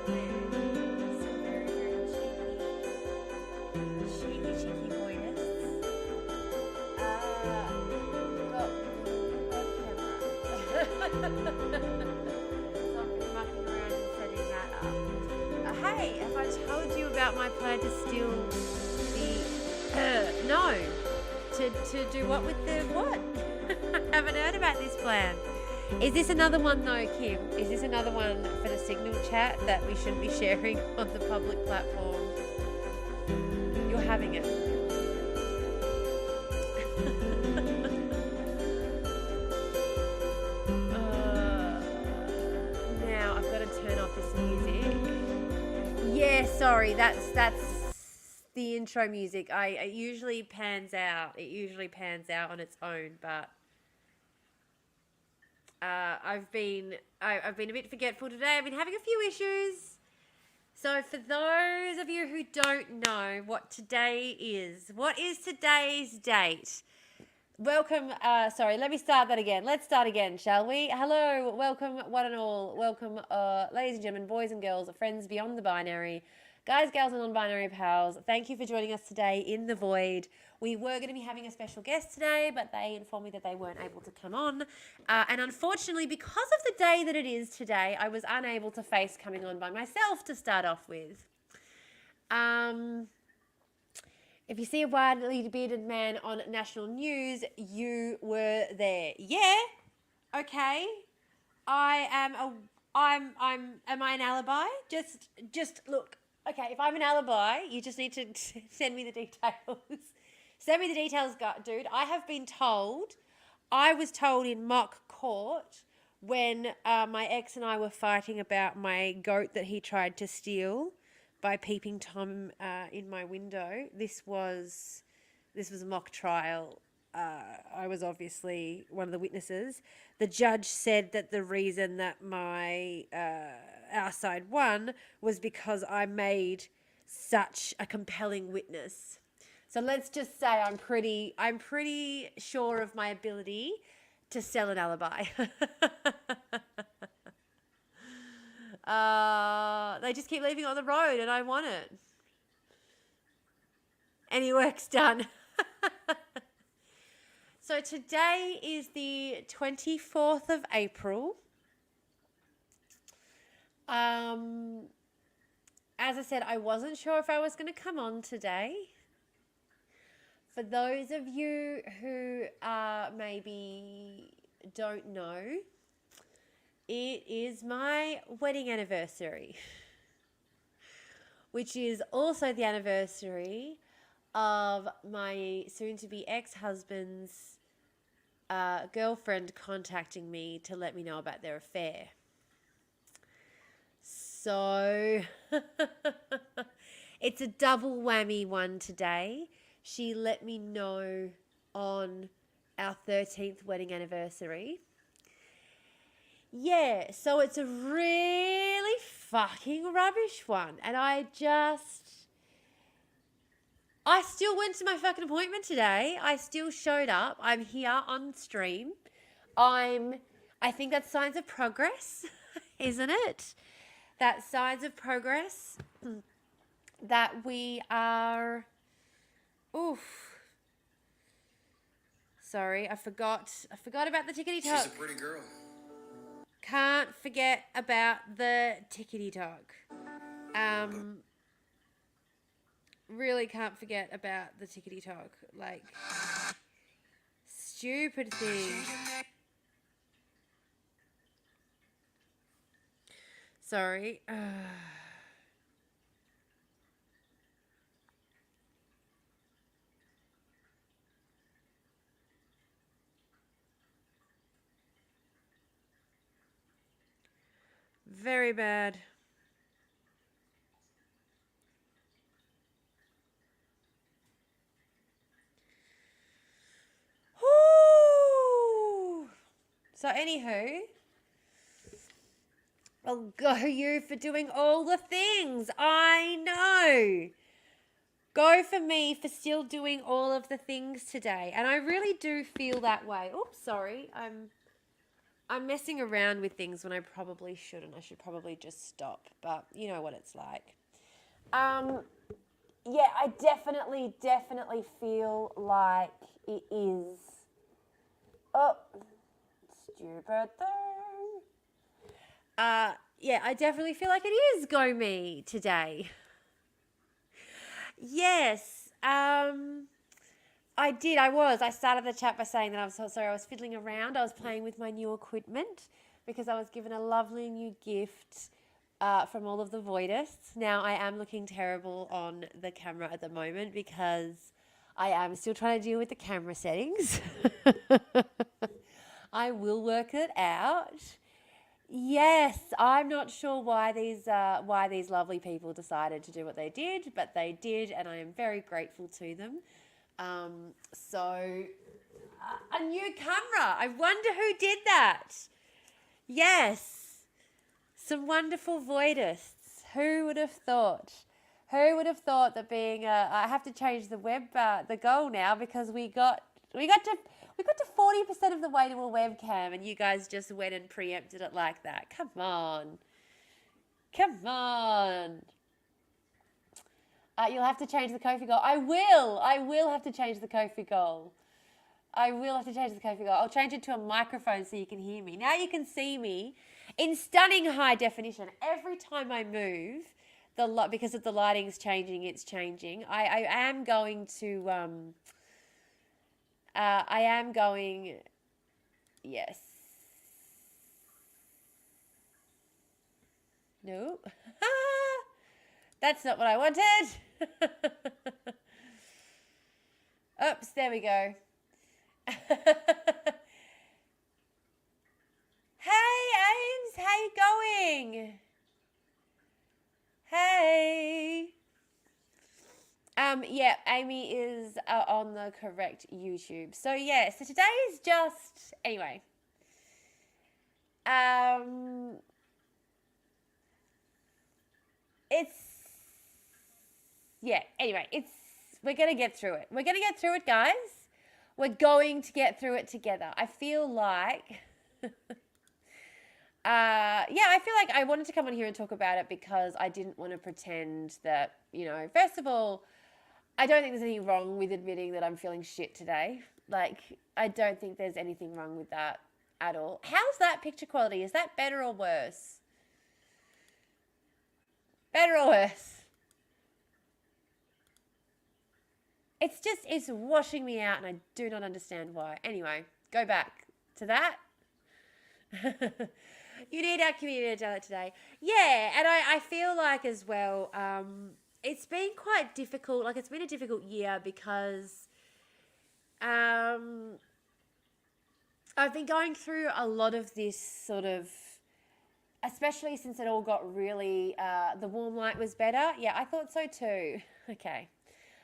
Some very, very cheeky voices. Got camera. So I've been mucking around and setting that up. Hey, have I told you about my plan to steal the... no. To do what with the what? I haven't heard about this plan. Is this another one though, Kim? Is this another one for the Signal chat that we shouldn't be sharing on the public platform? You're having it. Now I've got to turn off this music. Yeah, sorry, that's the intro music. It usually pans out. It usually pans out on its own, but I've been a bit forgetful today. I've been having a few issues. So for those of you who don't know what today is, what is today's date? Welcome, sorry, let me start that again. Let's start again, shall we? Hello, welcome one and all. Welcome, ladies and gentlemen, boys and girls, friends beyond the binary, guys, gals, and non-binary pals. Thank you for joining us today in The Void. We were going to be having a special guest today, but they informed me that they weren't able to come on. And unfortunately, because of the day that it is today, I was unable to face coming on by myself to start off with. If you see a widely bearded man on national news, you were there. Yeah, okay. Am I an alibi? Just look. Okay, if I'm an alibi, you just need to send me the details. Send me the details, dude. I was told in mock court when my ex and I were fighting about my goat that he tried to steal by peeping Tom in my window. This was a mock trial. I was obviously one of the witnesses. The judge said that the reason that our side won was because I made such a compelling witness. So let's just say I'm pretty sure of my ability to sell an alibi. They just keep leaving it on the road and I want it. Any work's done. So today is the 24th of April. As I said, I wasn't sure if I was going to come on today. For those of you who maybe don't know, it is my wedding anniversary, which is also the anniversary of my soon-to-be ex-husband's girlfriend contacting me to let me know about their affair. So it's a double whammy one today. She let me know on our 13th wedding anniversary. Yeah, so it's a really fucking rubbish one. And I still went to my fucking appointment today. I still showed up. I'm here on stream. I think that's signs of progress, isn't it? That's signs of progress that we are... Oof. Sorry, I forgot about the tickety talk. She's a pretty girl. Can't forget about the tickety talk. Really can't forget about the tickety talk. Like, stupid thing. Sorry. Very bad. Woo! So anywho, I'll go you for doing all the things. I know. Go for me for still doing all of the things today. And I really do feel that way. Oops, sorry. I'm messing around with things when I probably shouldn't. I should probably just stop, but you know what it's like. Yeah, I definitely feel like it is. Oh, stupid thing. Yeah, I definitely feel like it is Go Me today. Yes. I did. I started the chat by saying that I was so sorry. I was fiddling around. I was playing with my new equipment because I was given a lovely new gift from all of the voidists. Now, I am looking terrible on the camera at the moment because I am still trying to deal with the camera settings. I will work it out. Yes, I'm not sure why these lovely people decided to do what they did, but they did, and I am very grateful to them. So a new camera. I wonder who did that. Yes, some wonderful voidists. Who would have thought? Who would have thought that being I have to change the the goal now because we got to 40% of the way to a webcam and you guys just went and preempted it like that. Come on. Come on. You'll have to change the Ko-fi goal. I will have to change the Ko-fi goal. I'll change it to a microphone so you can hear me. Now you can see me in stunning high definition. Every time I move, because of the lighting's changing, it's changing. I am going to... Yes. No. That's not what I wanted. Oops, there we go. Hey, Ames, how you going? Hey. Yeah, Amy is on the correct YouTube. So yeah, so today is just anyway. We're gonna get through it. We're gonna get through it, guys. We're going to get through it together. I feel like I feel like I wanted to come on here and talk about it because I didn't want to pretend that, first of all, I don't think there's anything wrong with admitting that I'm feeling shit today. Like, I don't think there's anything wrong with that at all. How's that picture quality? Is that better or worse? Better or worse? It's washing me out and I do not understand why. Anyway, go back to that. You need our community to do it today. Yeah, and I feel like as well, it's been quite difficult. Like, it's been a difficult year because I've been going through a lot of this sort of, especially since it all got really, the warm light was better. Yeah, I thought so too. Okay.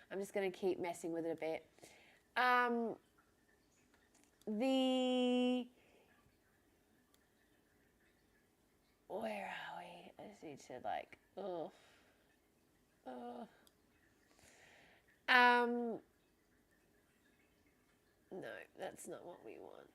I'm just going to keep messing with it a bit. Where are we? I just need to no, that's not what we want.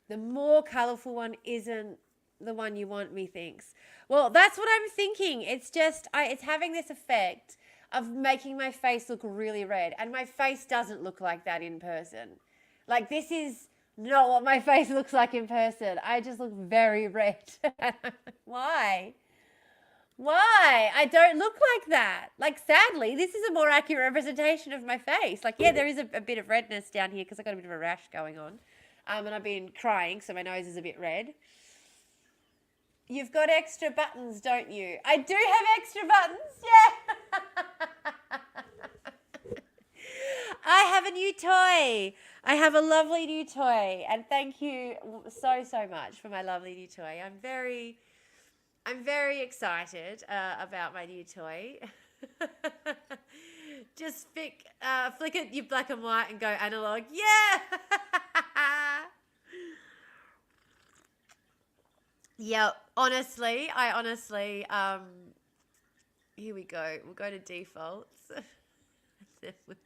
The more colourful one isn't the one you want, methinks. Well, that's what I'm thinking. It's just, it's having this effect of making my face look really red. And my face doesn't look like that in person. Like, this is not what my face looks like in person. I just look very red. Why? Why? I don't look like that. Like, sadly, this is a more accurate representation of my face. Like, yeah, there is a bit of redness down here because I got a bit of a rash going on. And I've been crying, so my nose is a bit red. You've got extra buttons, don't you? I do have extra buttons, yeah. I have a new toy. I have a lovely new toy. And thank you so much for my lovely new toy. I'm very excited about my new toy. Just flick it your black and white and go analog. Yeah. Yeah, I honestly, here we go. We'll go to defaults. Then we'll,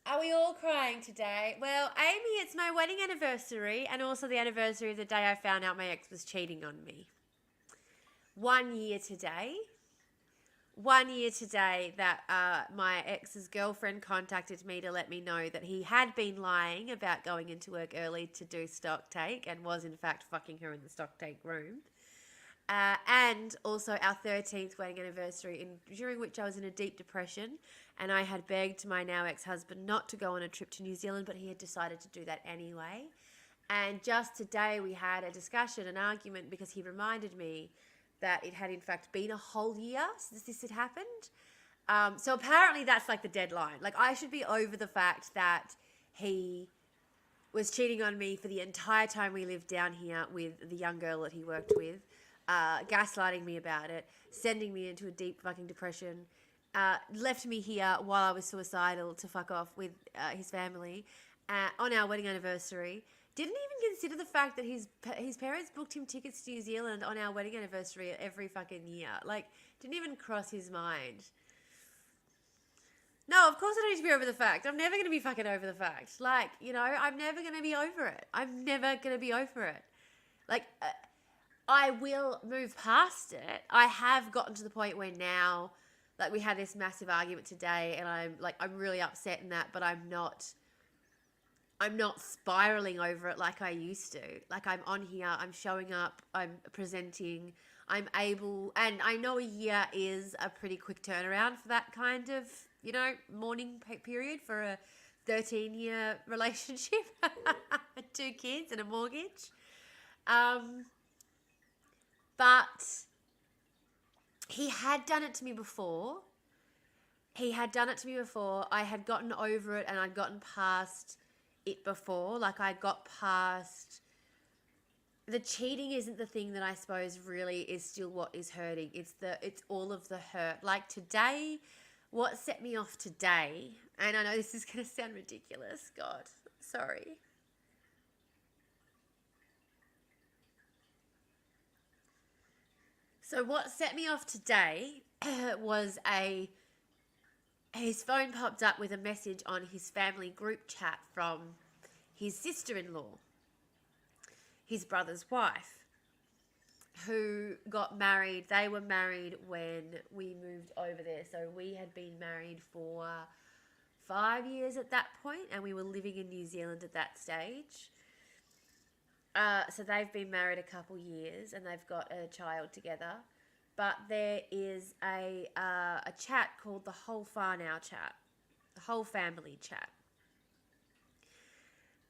are we all crying today? Well, Amy, it's my wedding anniversary and also the anniversary of the day I found out my ex was cheating on me. 1 year today. 1 year today that my ex's girlfriend contacted me to let me know that he had been lying about going into work early to do stock take and was in fact fucking her in the stock take room. And also our 13th wedding anniversary, during which I was in a deep depression, and I had begged my now ex-husband not to go on a trip to New Zealand, but he had decided to do that anyway. And just today we had a discussion, an argument, because he reminded me that it had in fact been a whole year since this had happened. So apparently that's like the deadline. Like I should be over the fact that he was cheating on me for the entire time we lived down here with the young girl that he worked with, gaslighting me about it, sending me into a deep fucking depression, left me here while I was suicidal to fuck off with his family on our wedding anniversary. Didn't even consider the fact that his parents booked him tickets to New Zealand on our wedding anniversary every fucking year. Like, didn't even cross his mind. No, of course I don't need to be over the fact. I'm never going to be fucking over the fact. Like, you know, I'm never going to be over it. I'm never going to be over it. Like, I will move past it. I have gotten to the point where now, like, we had this massive argument today, and I'm really upset in that, but I'm not spiraling over it like I used to. Like I'm on here, I'm showing up, I'm presenting, I'm able, and I know a year is a pretty quick turnaround for that kind of, you know, mourning period for a 13-year relationship, 2 kids and a mortgage. But he had done it to me before. I had gotten over it and I'd gotten past it before. Like I got past the cheating isn't the thing that I suppose really is still what is hurting. It's all of the hurt. Like today, what set me off today, and I know this is going to sound ridiculous, God, sorry. So what set me off today was his phone popped up with a message on his family group chat from his sister-in-law, his brother's wife, who got married. They were married when we moved over there. So we had been married for 5 years at that point, and we were living in New Zealand at that stage. So they've been married a couple years, and they've got a child together. But there is a chat called the Whole Whānau chat, the whole family chat.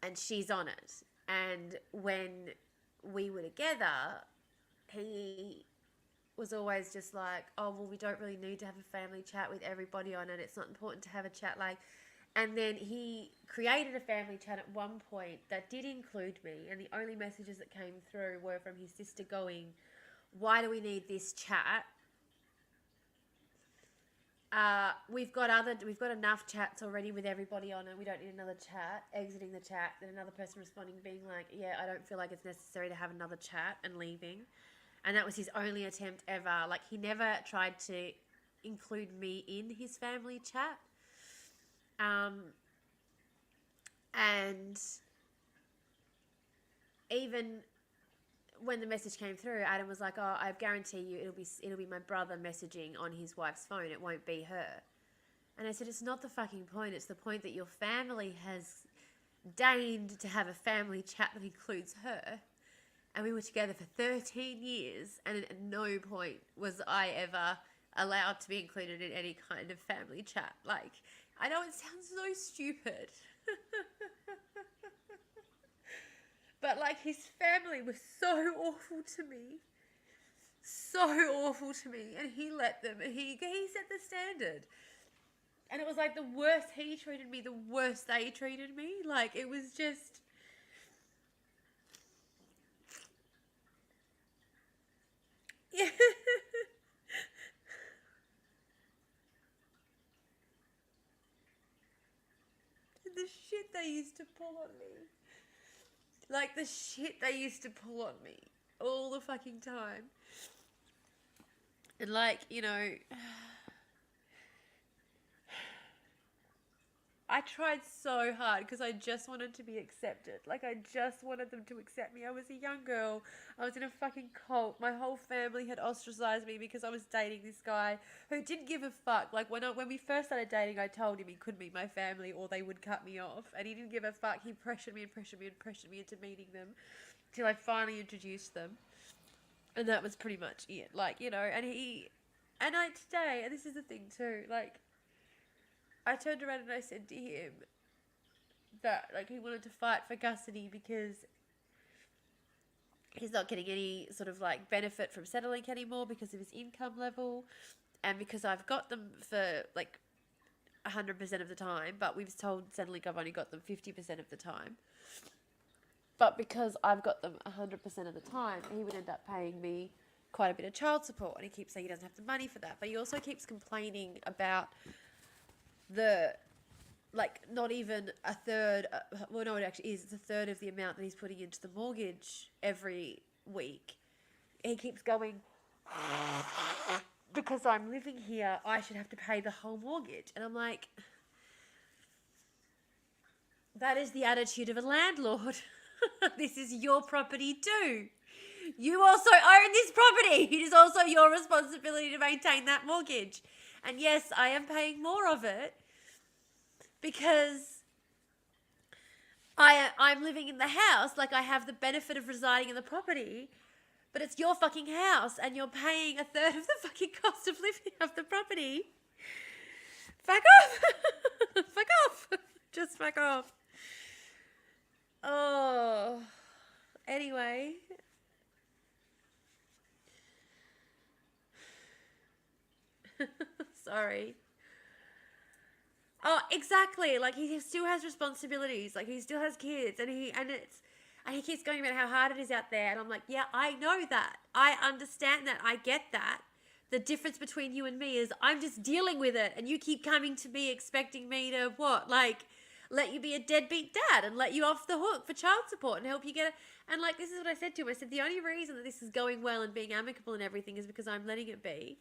And she's on it. And when we were together, he was always just like, oh, well, we don't really need to have a family chat with everybody on it. It's not important to have a chat like... And then he created a family chat at one point that did include me. And the only messages that came through were from his sister going, why do we need this chat? We've got enough chats already with everybody on it. We don't need another chat. Exiting the chat, then another person responding, being like, yeah, I don't feel like it's necessary to have another chat, and leaving. And that was his only attempt ever. Like, he never tried to include me in his family chat. And even when the message came through, Adam was like, oh, I guarantee you it'll be my brother messaging on his wife's phone. It won't be her. And I said, it's not the fucking point. It's the point that your family has deigned to have a family chat that includes her. And we were together for 13 years, and at no point was I ever allowed to be included in any kind of family chat. Like, I know it sounds so stupid. But, like, his family was so awful to me. So awful to me. And he let them. He set the standard. And it was like the worse he treated me, the worse they treated me. Like, it was just... Yeah. The shit they used to pull on me. Like, the shit they used to pull on me all the fucking time. And, like, you know, I tried so hard because I just wanted to be accepted. Like, I just wanted them to accept me. I was a young girl. I was in a fucking cult. My whole family had ostracized me because I was dating this guy who didn't give a fuck. Like, when we first started dating, I told him he couldn't meet my family or they would cut me off. And he didn't give a fuck. He pressured me and pressured me and pressured me into meeting them till I finally introduced them. And that was pretty much it. Like, you know, and today, and this is the thing too, like, I turned around and I said to him that, like, he wanted to fight for custody because he's not getting any sort of, like, benefit from Centrelink anymore because of his income level, and because I've got them for, like, 100% of the time, but we've told Centrelink I've only got them 50% of the time. But because I've got them 100% of the time, he would end up paying me quite a bit of child support, and he keeps saying he doesn't have the money for that, but he also keeps complaining about not even a third, well, no, it actually is, it's a third of the amount that he's putting into the mortgage every week. He keeps going, because I'm living here, I should have to pay the whole mortgage. And I'm like, that is the attitude of a landlord. This is your property too. You also own this property. It is also your responsibility to maintain that mortgage. And yes, I am paying more of it because I'm living in the house. Like, I have the benefit of residing in the property, but it's your fucking house and you're paying a third of the fucking cost of living of the property. Fuck off. Fuck off. Just fuck off. Oh, anyway. Sorry. Oh, exactly. Like, he still has responsibilities. Like, he still has kids, and he keeps going about how hard it is out there. And I'm like, yeah, I know that. I understand that. I get that. The difference between you and me is I'm just dealing with it, and you keep coming to me expecting me to what? Like, let you be a deadbeat dad and let you off the hook for child support and help you get it. And, like, this is what I said to him. I said, the only reason that this is going well and being amicable and everything is because I'm letting it be.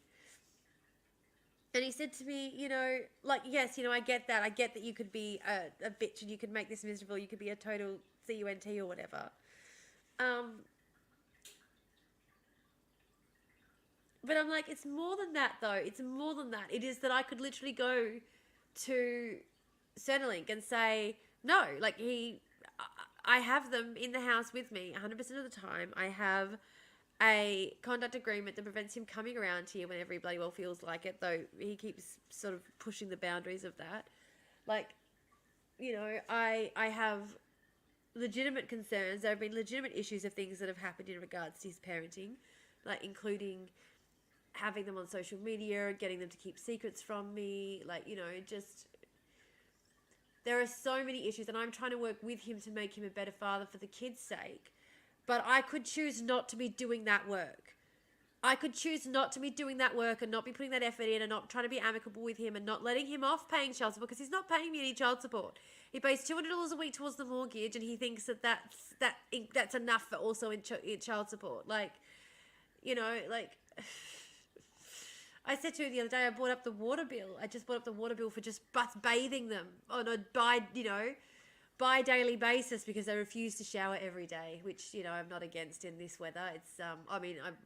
And he said to me, you know, like, yes, you know, I get that. I get that you could be a bitch and you could make this miserable. You could be a total cunt or whatever. But I'm like, it's more than that, though. It's more than that. It is that I could literally go to Centrelink and say, no, like, I have them in the house with me 100% of the time. I have a conduct agreement that prevents him coming around here whenever he bloody well feels like it, though he keeps sort of pushing the boundaries of that. Like, you know, I have legitimate concerns. There have been legitimate issues of things that have happened in regards to his parenting, like, including having them on social media, getting them to keep secrets from me, like, you know, just... There are so many issues, and I'm trying to work with him to make him a better father for the kids' sake. But I could choose not to be doing that work. I could choose not to be doing that work and not be putting that effort in and not trying to be amicable with him and not letting him off paying child support, because he's not paying me any child support. He pays $200 a week towards the mortgage, and he thinks that's enough for also in child support. Like, you know, like... I said to him the other day, I brought up the water bill. I just brought up the water bill for just bathing them on a bi-daily basis because they refuse to shower every day, which, you know, I'm not against in this weather. It's,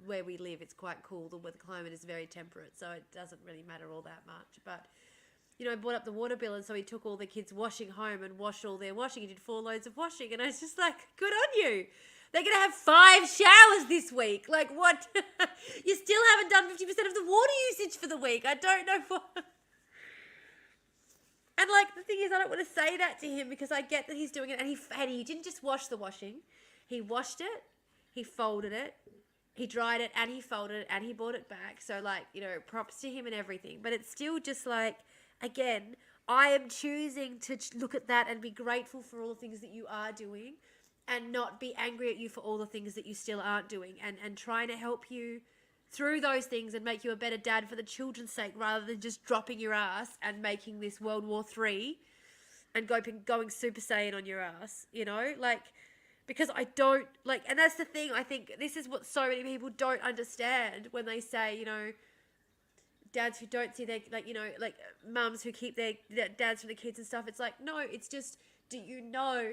where we live, it's quite cool. The climate is very temperate, so it doesn't really matter all that much. But, you know, I brought up the water bill, and so he took all the kids' washing home and washed all their washing. He did 4 loads of washing, and I was just like, good on you. They're going to have 5 showers this week. Like, what? You still haven't done 50% of the water usage for the week. I don't know what. And, like, the thing is, I don't want to say that to him because I get that he's doing it. And he didn't just wash the washing. He washed it. He folded it. He dried it, and he folded it, and he brought it back. So, like, you know, props to him and everything. But it's still just like, again, I am choosing to look at that and be grateful for all the things that you are doing, and not be angry at you for all the things that you still aren't doing, and trying to help you through those things and make you a better dad for the children's sake, rather than just dropping your ass and making this World War III and going Super Saiyan on your ass, you know? Like, because I don't like, and that's the thing. I think this is what so many people don't understand when they say, you know, dads who don't see their, like, you know, like mums who keep their dads from the kids and stuff. It's like, no, it's just, do you know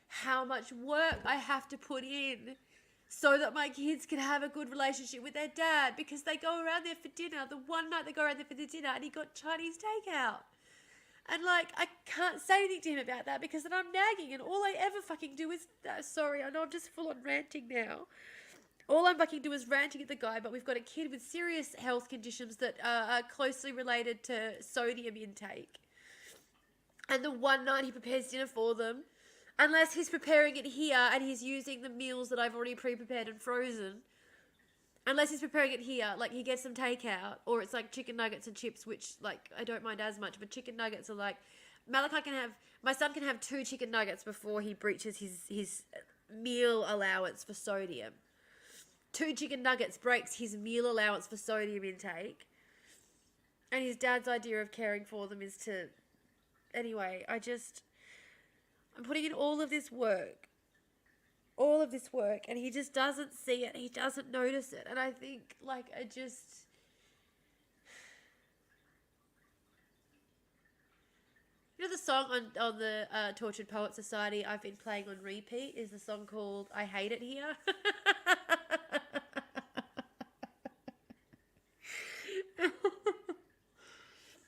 how much work I have to put in so that my kids can have a good relationship with their dad? Because they go around there for dinner. The one night they go around there for the dinner and he got Chinese takeout. And, like, I can't say anything to him about that because then I'm nagging and all I ever fucking do is... sorry, I know I'm just full on ranting now. All I'm fucking do is ranting at the guy, but we've got a kid with serious health conditions that are closely related to sodium intake. And the one night he prepares dinner for them, unless he's preparing it here and he's using the meals that I've already pre-prepared and frozen... Unless he's preparing it here, like he gets some takeout, or it's like chicken nuggets and chips, which like I don't mind as much, but chicken nuggets are like, my son can have 2 chicken nuggets before he breaches his meal allowance for sodium. 2 chicken nuggets breaks his meal allowance for sodium intake. And his dad's idea of caring for them is to, anyway, I'm putting in all of this work, and he just doesn't see it. He doesn't notice it. And I think, like, you know, the song on the Tortured Poet Society I've been playing on repeat is the song called I Hate It Here.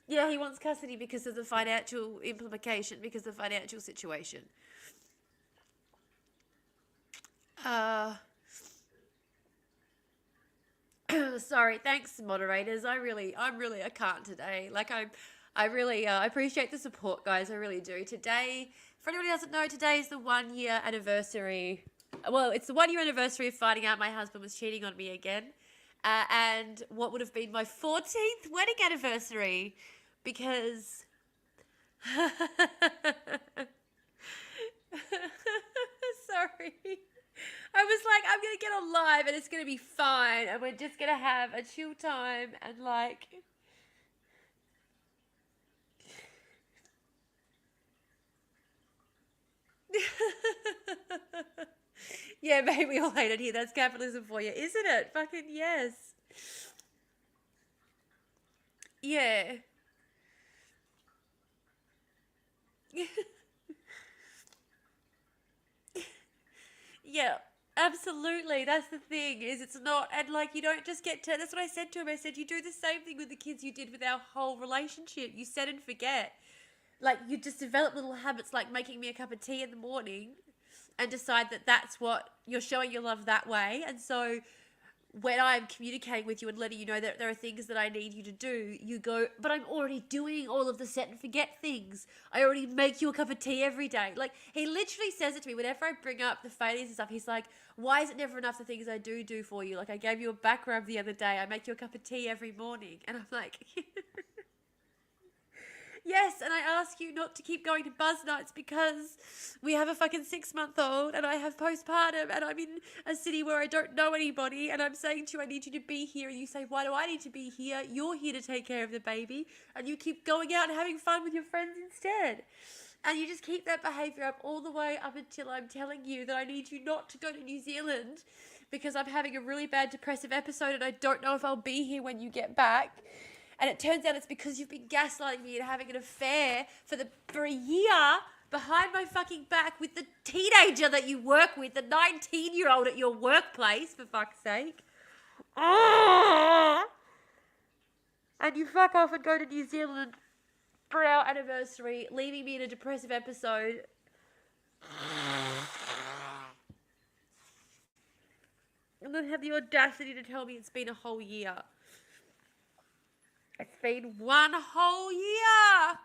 Yeah, he wants custody because of the financial implication, because of the financial situation. Sorry, thanks moderators. I can't today. Like I really appreciate the support, guys. I really do. Today, for anyone who doesn't know, today is the 1 year anniversary. Well, it's the 1 year anniversary of finding out my husband was cheating on me again. And what would have been my 14th wedding anniversary, because sorry. I was like, I'm going to get on live and it's going to be fine and we're just going to have a chill time and like... Yeah, maybe we all hate it here. That's capitalism for you, isn't it? Fucking yes. Yeah. Yeah, absolutely. That's the thing, is it's not, and like you don't just get to, that's what I said to him. I said, you do the same thing with the kids you did with our whole relationship. You set and forget. Like you just develop little habits like making me a cup of tea in the morning and decide that that's what you're showing your love that way. And so when I'm communicating with you and letting you know that there are things that I need you to do, you go, but I'm already doing all of the set and forget things. I already make you a cup of tea every day. Like, he literally says it to me whenever I bring up the failures and stuff. He's like, why is it never enough the things I do for you? Like, I gave you a back rub the other day. I make you a cup of tea every morning. And I'm like... Yes, and I ask you not to keep going to buzz nights because we have a fucking 6-month-old and I have postpartum and I'm in a city where I don't know anybody and I'm saying to you, I need you to be here. And you say, why do I need to be here? You're here to take care of the baby. And you keep going out and having fun with your friends instead. And you just keep that behaviour up all the way up until I'm telling you that I need you not to go to New Zealand because I'm having a really bad depressive episode and I don't know if I'll be here when you get back. And it turns out it's because you've been gaslighting me and having an affair for a year behind my fucking back with the teenager that you work with, the 19-year-old at your workplace, for fuck's sake. And you fuck off and go to New Zealand for our anniversary, leaving me in a depressive episode. And then have the audacity to tell me it's been a whole year. It's been 1 whole year.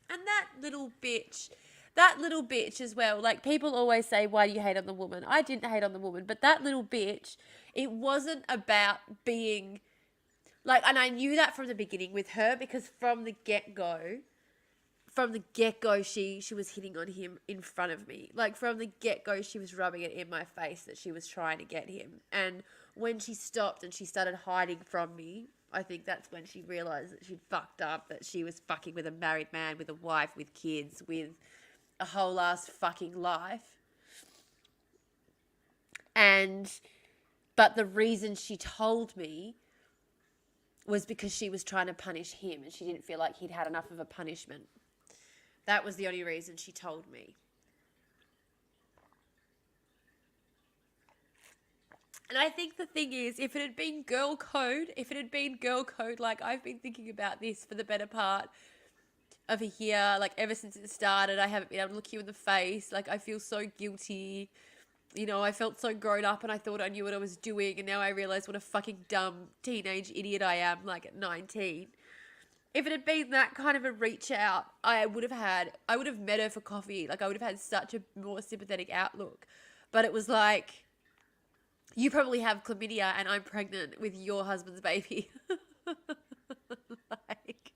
And that little bitch as well. Like, people always say, why do you hate on the woman? I didn't hate on the woman, but that little bitch, it wasn't about being, like, and I knew that from the beginning with her because from the get-go, she was hitting on him in front of me. Like, from the get-go, she was rubbing it in my face that she was trying to get him. And when she stopped and she started hiding from me, I think that's when she realised that she'd fucked up, that she was fucking with a married man, with a wife, with kids, with a whole ass fucking life. But the reason she told me was because she was trying to punish him and she didn't feel like he'd had enough of a punishment. That was the only reason she told me. And I think the thing is, if it had been girl code, like I've been thinking about this for the better part of a year, like ever since it started, I haven't been able to look you in the face. Like I feel so guilty. You know, I felt so grown up and I thought I knew what I was doing. And now I realize what a fucking dumb teenage idiot I am, like at 19. If it had been that kind of a reach out, I would have met her for coffee. Like I would have had such a more sympathetic outlook. But it was like, you probably have chlamydia and I'm pregnant with your husband's baby. Like,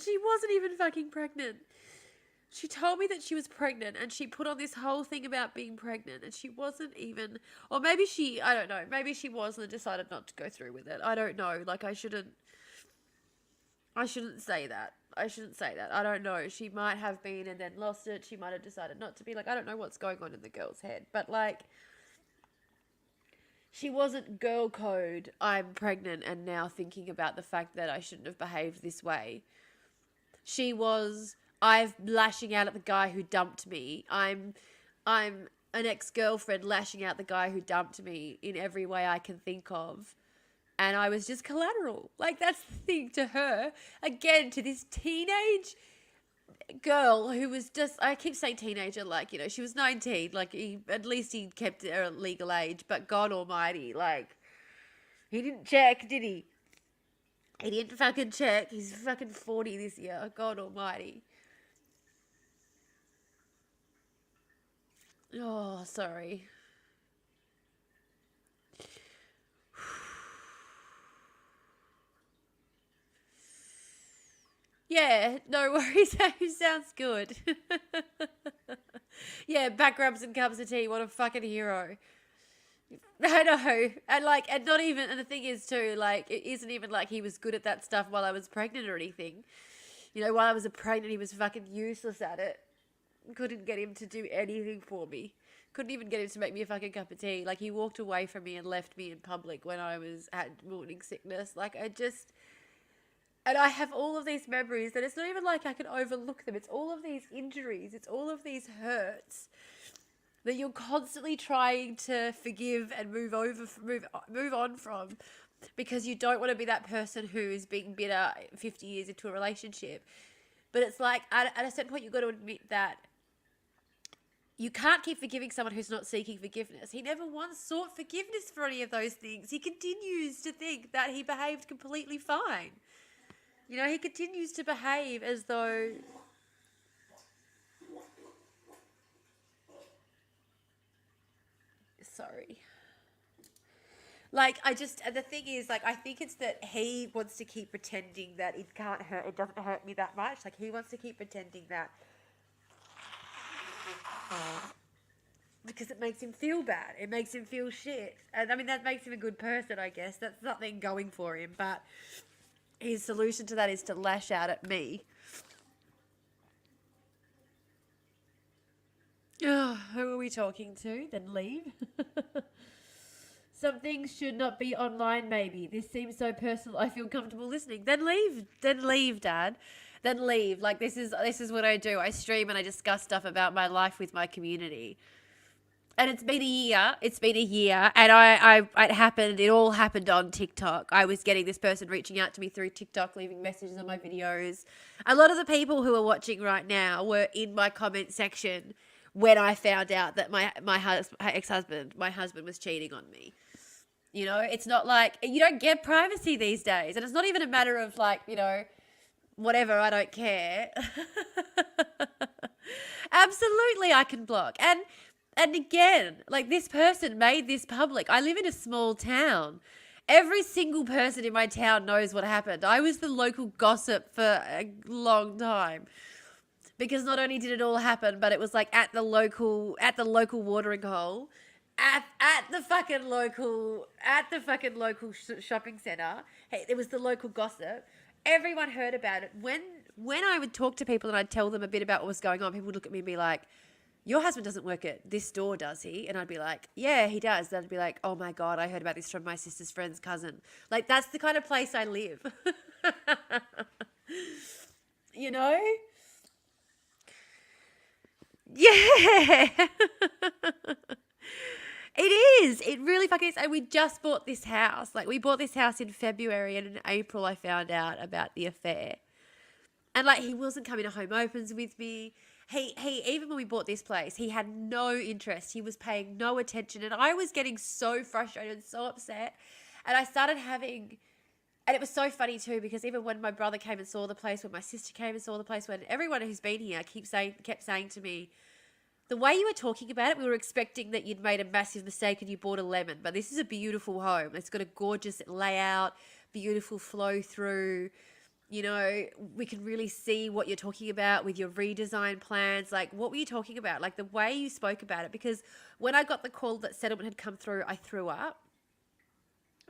she wasn't even fucking pregnant. She told me that she was pregnant and she put on this whole thing about being pregnant and she wasn't even, or maybe I don't know, maybe she was and decided not to go through with it. I don't know. Like I shouldn't say that. I don't know. She might have been and then lost it. She might have decided not to be. Like, I don't know what's going on in the girl's head. But like, she wasn't girl code, I'm pregnant and now thinking about the fact that I shouldn't have behaved this way. She was, I'm lashing out at the guy who dumped me. I'm an ex-girlfriend lashing out the guy who dumped me in every way I can think of. And I was just collateral. Like, that's the thing to her. Again, to this teenage girl who was just, I keep saying teenager, like, you know, she was 19. Like, at least he kept her legal age. But God almighty, like, he didn't check, did he? He didn't fucking check. He's fucking 40 this year. God almighty. Oh, sorry. Yeah, no worries. Sounds good. Yeah, back rubs and cups of tea. What a fucking hero. I know. And not even, and the thing is too, like, it isn't even like he was good at that stuff while I was pregnant or anything. You know, while I was pregnant, he was fucking useless at it. Couldn't get him to do anything for me. Couldn't even get him to make me a fucking cup of tea. Like, he walked away from me and left me in public when I had morning sickness. Like, and I have all of these memories that it's not even like I can overlook them. It's all of these injuries. It's all of these hurts that you're constantly trying to forgive and move on from, because you don't want to be that person who is being bitter 50 years into a relationship. But it's like, at a certain point, you've got to admit that you can't keep forgiving someone who's not seeking forgiveness. He never once sought forgiveness for any of those things. He continues to think that he behaved completely fine. You know, he continues to behave as though... Sorry. Like, the thing is, like, I think it's that he wants to keep pretending that it doesn't hurt me that much. Like, he wants to keep pretending that because it makes him feel bad. It makes him feel shit. And I mean, that makes him a good person, I guess. That's nothing going for him. But his solution to that is to lash out at me. Oh, who are we talking to? Then leave. Some things should not be online, maybe. This seems so personal. I feel comfortable listening. Then leave. Then leave, Dad. Then leave. Like, this is what I do. I stream and I discuss stuff about my life with my community. And it's been a year. And it all happened on TikTok. I was getting this person reaching out to me through TikTok, leaving messages on my videos. A lot of the people who are watching right now were in my comment section when I found out that my husband was cheating on me. You know, it's not like, you don't get privacy these days. And it's not even a matter of like, you know, whatever, I don't care. Absolutely, I can block. And again, like, this person made this public. I live in a small town. Every single person in my town knows what happened. I was the local gossip for a long time. Because not only did it all happen, but it was like at the local watering hole, at the fucking local shopping center. Hey, it was the local gossip. Everyone heard about it. When when I would talk to people and I'd tell them a bit about what was going on, people would look at me and be like, your husband doesn't work at this store, does he? And I'd be like, yeah, he does. They'd be like, oh my God, I heard about this from my sister's friend's cousin. Like, that's the kind of place I live. You know? Yeah. It is. It really fucking is. And we just bought this house. Like, we bought this house in February, and in April I found out about the affair. And, like, he wasn't coming to home opens with me. He even when we bought this place, he had no interest. He was paying no attention. And I was getting so frustrated and so upset. And I started having... And it was so funny too, because even when my brother came and saw the place, when my sister came and saw the place, when everyone who's been here kept saying to me, the way you were talking about it, we were expecting that you'd made a massive mistake and you bought a lemon. But this is a beautiful home. It's got a gorgeous layout, beautiful flow through. You know, we can really see what you're talking about with your redesign plans. Like, what were you talking about? Like, the way you spoke about it. Because when I got the call that settlement had come through, I threw up.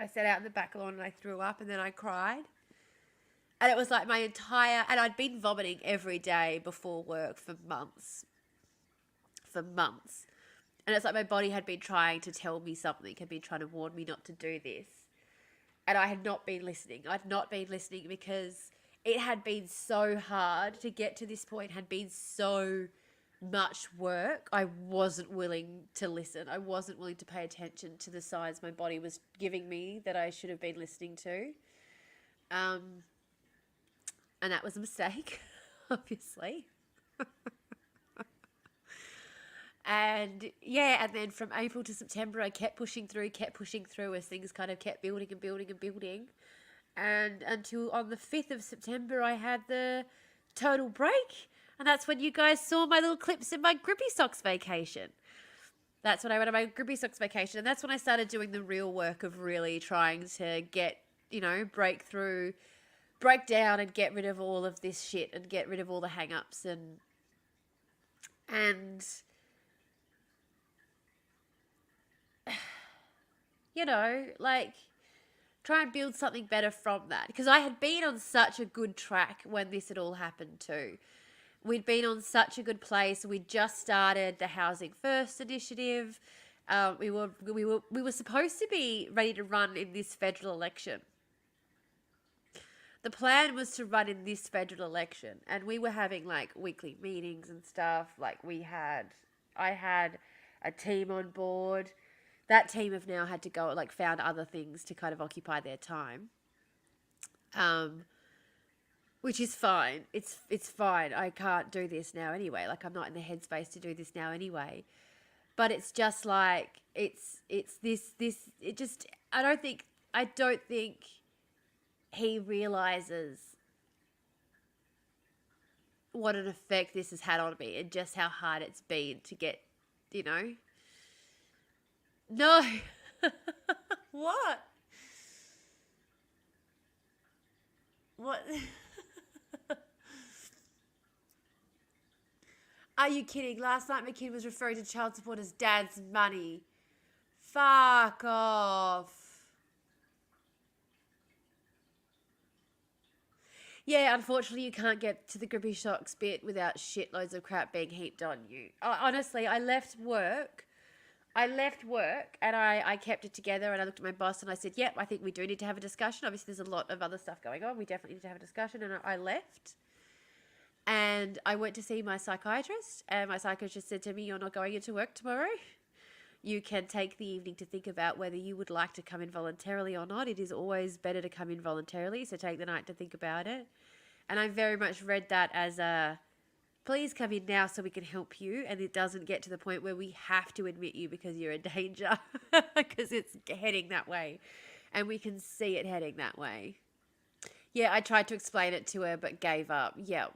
I sat out in the back lawn and I threw up, and then I cried. And it was like my entire... And I'd been vomiting every day before work for months. And it's like my body had been trying to tell me something, had been trying to warn me not to do this. And I had not been listening. I'd not been listening because it had been so hard to get to this point, had been so much work. I wasn't willing to listen. I wasn't willing to pay attention to the signs my body was giving me that I should have been listening to. And that was a mistake, obviously. And yeah, and then from April to September, I kept pushing through as things kind of kept building. And until on the 5th of September, I had the total break. And that's when you guys saw my little clips in my Grippy Socks vacation. That's when I went on my Grippy Socks vacation. And that's when I started doing the real work of really trying to get, you know, break down and get rid of all of this shit and get rid of all the hang-ups and you know, like, try and build something better from that. Because I had been on such a good track when this had all happened too. We'd been on such a good place. We'd just started the Housing First initiative. We were supposed to be ready to run in this federal election. The plan was to run in this federal election, and we were having like weekly meetings and stuff. Like, I had a team on board. That team have now had to go, like, found other things to kind of occupy their time, which is fine. It's fine. I can't do this now anyway. Like, I'm not in the headspace to do this now anyway. But it's just like, it's this. It just, I don't think he realizes what an effect this has had on me and just how hard it's been to get, you know. No. What? What? Are you kidding? Last night my kid was referring to child support as dad's money. Fuck off. Yeah, unfortunately you can't get to the Grippy Shocks bit without shitloads of crap being heaped on you. Honestly, I left work and I kept it together, and I looked at my boss and I said, yep, I think we do need to have a discussion. Obviously, there's a lot of other stuff going on. We definitely need to have a discussion. And I left and I went to see my psychiatrist, and my psychiatrist said to me, you're not going into work tomorrow. You can take the evening to think about whether you would like to come in voluntarily or not. It is always better to come in voluntarily, so take the night to think about it. And I very much read that as a... please come in now so we can help you, and it doesn't get to the point where we have to admit you because you're in danger, because it's heading that way and we can see it heading that way. Yeah, I tried to explain it to her but gave up. Yeah,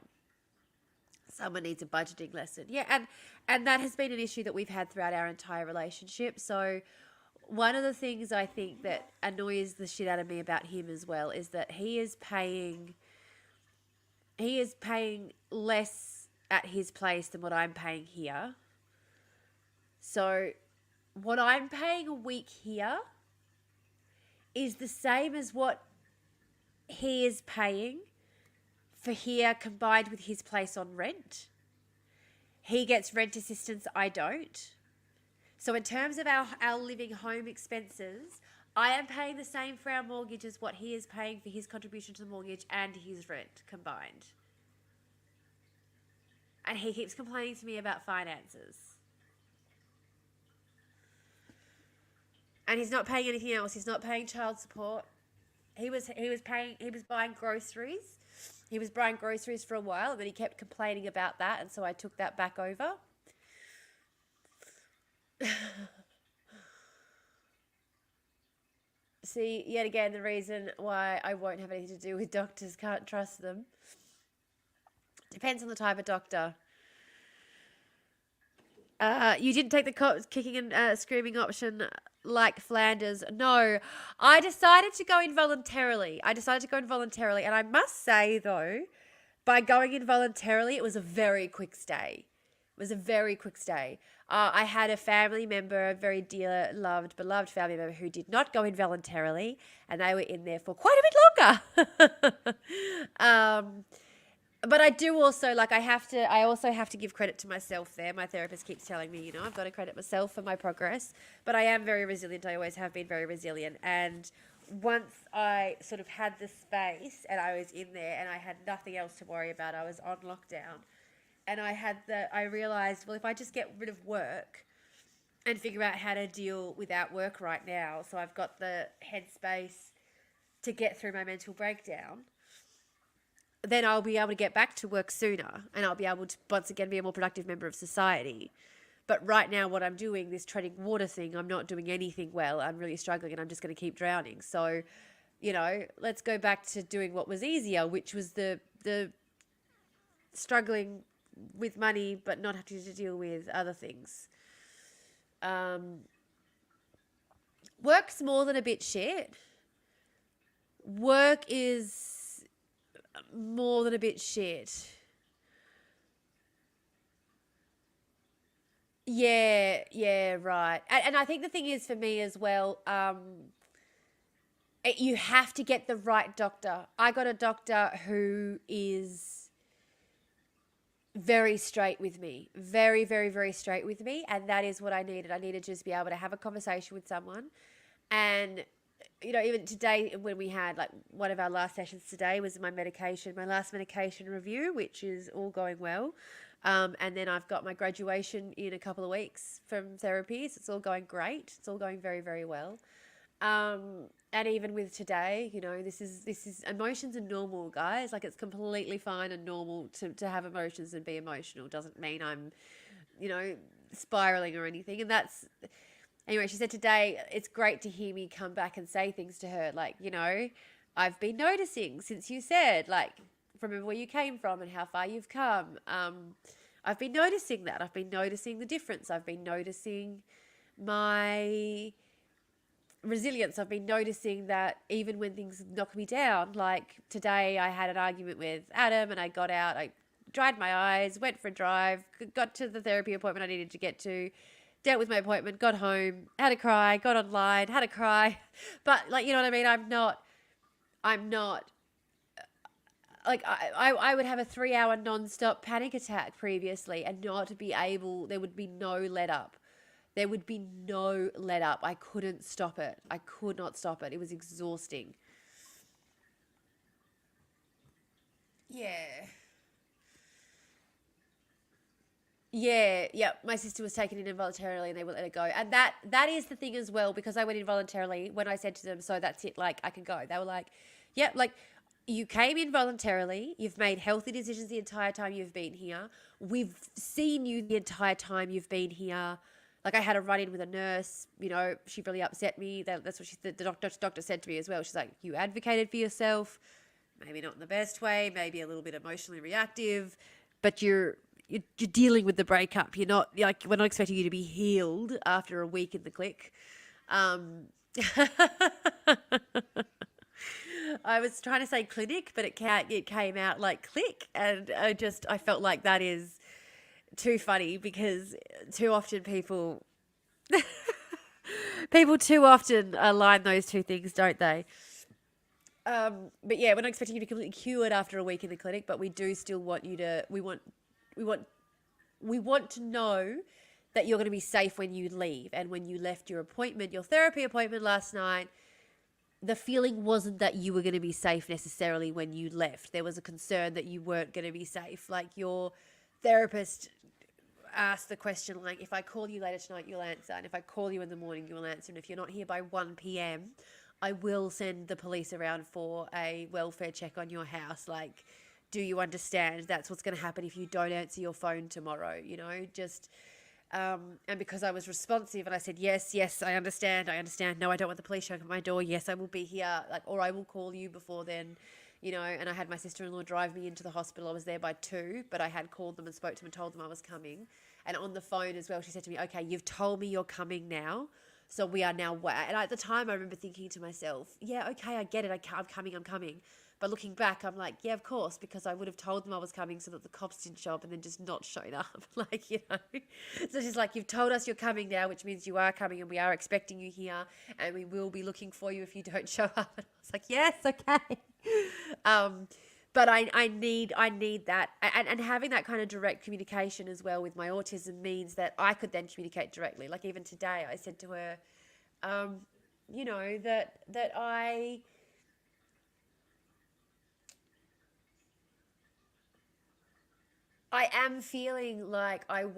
someone needs a budgeting lesson. Yeah, and that has been an issue that we've had throughout our entire relationship. So one of the things I think that annoys the shit out of me about him as well is that he is paying less at his place than what I'm paying here. So what I'm paying a week here is the same as what he is paying for here combined with his place on rent. He gets rent assistance, I don't. So in terms of our living home expenses, I am paying the same for our mortgage as what he is paying for his contribution to the mortgage and his rent combined. And he keeps complaining to me about finances. And he's not paying anything else. He's not paying child support. He was buying groceries. He was buying groceries for a while, and then he kept complaining about that, and so I took that back over. See, yet again, the reason why I won't have anything to do with doctors, can't trust them. Depends on the type of doctor. You didn't take the kicking and screaming option like Flanders. No, I decided to go involuntarily. And I must say, though, by going involuntarily, it was a very quick stay. I had a family member, a very dear, beloved family member who did not go involuntarily, and they were in there for quite a bit longer. But I do also, I also have to give credit to myself there. My therapist keeps telling me, I've got to credit myself for my progress. But I am very resilient. I always have been very resilient. And once I sort of had the space and I was in there and I had nothing else to worry about, I was on lockdown. And I realized, well, if I just get rid of work and figure out how to deal without work right now, so I've got the headspace to get through my mental breakdown, then I'll be able to get back to work sooner and I'll be able to once again be a more productive member of society. But right now what I'm doing, this treading water thing, I'm not doing anything well. I'm really struggling and I'm just going to keep drowning. So, let's go back to doing what was easier, which was the struggling with money but not having to deal with other things. Work's more than a bit shit. Work is more than a bit shit. Yeah, right. And I think the thing is for me as well, you have to get the right doctor. I got a doctor who is very straight with me. Very, very, very straight with me. And that is what I needed. I needed to just be able to have a conversation with someone. And even today when we had one of our last sessions today was my last medication review, which is all going well. And then I've got my graduation in a couple of weeks from therapy. So it's all going great. It's all going very, very well. And even with today, this is emotions are normal, guys. It's completely fine and normal to have emotions and be emotional. Doesn't mean I'm, spiraling or anything. And that's, anyway, she said today, it's great to hear me come back and say things to her. I've been noticing since you said, remember where you came from and how far you've come. I've been noticing that. I've been noticing the difference. I've been noticing my resilience. I've been noticing that even when things knock me down, like today I had an argument with Adam and I got out, I dried my eyes, went for a drive, got to the therapy appointment I needed to get to, dealt with my appointment, got home, had a cry, got online, had a cry. But you know what I mean? I'm not I would have a 3-hour non-stop panic attack previously and not be able, there would be no let up. There would be no let up. I couldn't stop it. I could not stop it. It was exhausting. Yeah. My sister was taken in involuntarily and they wouldn't let her go. And that is the thing as well, because I went involuntarily when I said to them, so that's it, I can go. They were like, yeah, you came in voluntarily. You've made healthy decisions the entire time you've been here. We've seen you the entire time you've been here. I had a run-in with a nurse. She really upset me. That's what the doctor said to me as well. She's like, you advocated for yourself, maybe not in the best way, maybe a little bit emotionally reactive, but you're dealing with the breakup. You're not we're not expecting you to be healed after a week in the click. I was trying to say clinic, but it came out like click, and I felt like that is too funny, because too often people too often align those two things, don't they? But yeah, we're not expecting you to be completely cured after a week in the clinic, but we do still want you to, we want, we want to know that you're going to be safe when you leave. And when you left your appointment, your therapy appointment last night, the feeling wasn't that you were going to be safe necessarily when you left. There was a concern that you weren't going to be safe. Like, your therapist asked the question, like, if I call you later tonight, you'll answer. And if I call you in the morning, you'll answer. And if you're not here by 1 p.m., I will send the police around for a welfare check on your house. Like, do you understand? That's what's going to happen if you don't answer your phone tomorrow, you know, just... and because I was responsive and I said, yes, I understand. No, I don't want the police showing up at my door. Yes, I will be here. Like, or I will call you before then, you know. And I had my sister-in-law drive me into the hospital. I was there by 2, but I had called them and spoke to them and told them I was coming. And on the phone as well, she said to me, okay, you've told me you're coming now. So we are now, and at the time I remember thinking to myself, yeah, okay, I get it. I'm coming. But looking back, I'm like, yeah, of course, because I would have told them I was coming so that the cops didn't show up and then just not showed up. Like, you know. So she's like, you've told us you're coming now, which means you are coming and we are expecting you here and we will be looking for you if you don't show up. And I was like, yes, okay. But I need that. And having that kind of direct communication as well with my autism means that I could then communicate directly. Like, even today I said to her, you know, that I am feeling like I'm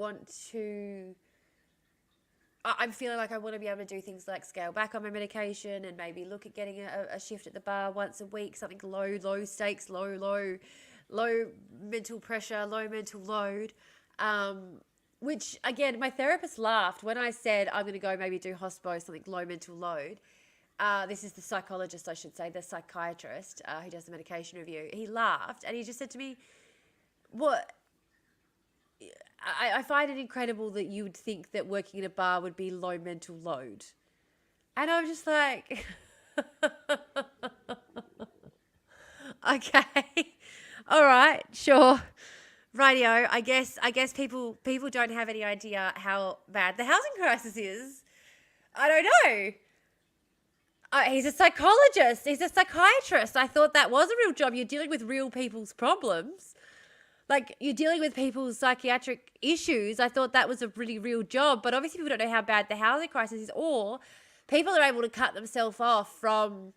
feeling like I want to be able to do things like scale back on my medication and maybe look at getting a shift at the bar once a week, something low stakes, low mental pressure, low mental load. Which, again, my therapist laughed when I said I'm going to go maybe do hospo, something low mental load. This is the psychologist, I should say, the psychiatrist who does the medication review. He laughed and he just said to me, what... I find it incredible that you would think that working in a bar would be low mental load. And I'm just like, okay, all right, sure. Rightio. I guess people don't have any idea how bad the housing crisis is. I don't know. He's a psychologist. He's a psychiatrist. I thought that was a real job. You're dealing with real people's problems. Like, you're dealing with people's psychiatric issues. I thought that was a really real job. But obviously people don't know how bad the housing crisis is, or people are able to cut themselves off from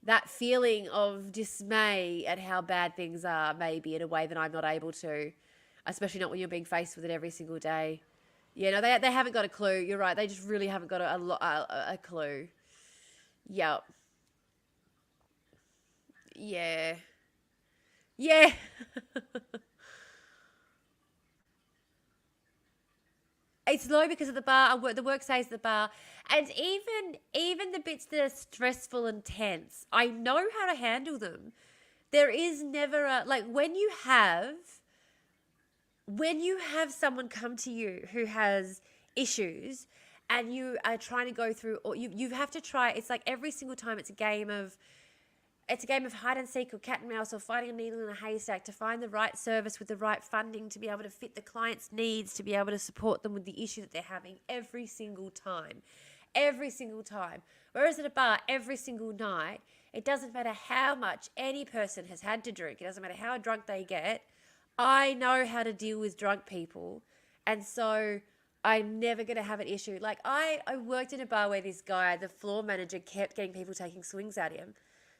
that feeling of dismay at how bad things are, maybe in a way that I'm not able to, especially not when you're being faced with it every single day. Yeah, no, they haven't got a clue. You're right. They just really haven't got a clue. Yep. Yeah. Yeah. It's low because of the bar. The work stays at the bar. And even the bits that are stressful and tense, I know how to handle them. There is never when you have someone come to you who has issues and you are trying to go through, or you have to try, it's like every single time it's a game of hide and seek or cat and mouse or finding a needle in a haystack to find the right service with the right funding to be able to fit the client's needs, to be able to support them with the issue that they're having every single time. Whereas at a bar, every single night, it doesn't matter how much any person has had to drink. It doesn't matter how drunk they get. I know how to deal with drunk people. And so I'm never going to have an issue. Like, I worked in a bar where this guy, the floor manager, kept getting people taking swings at him,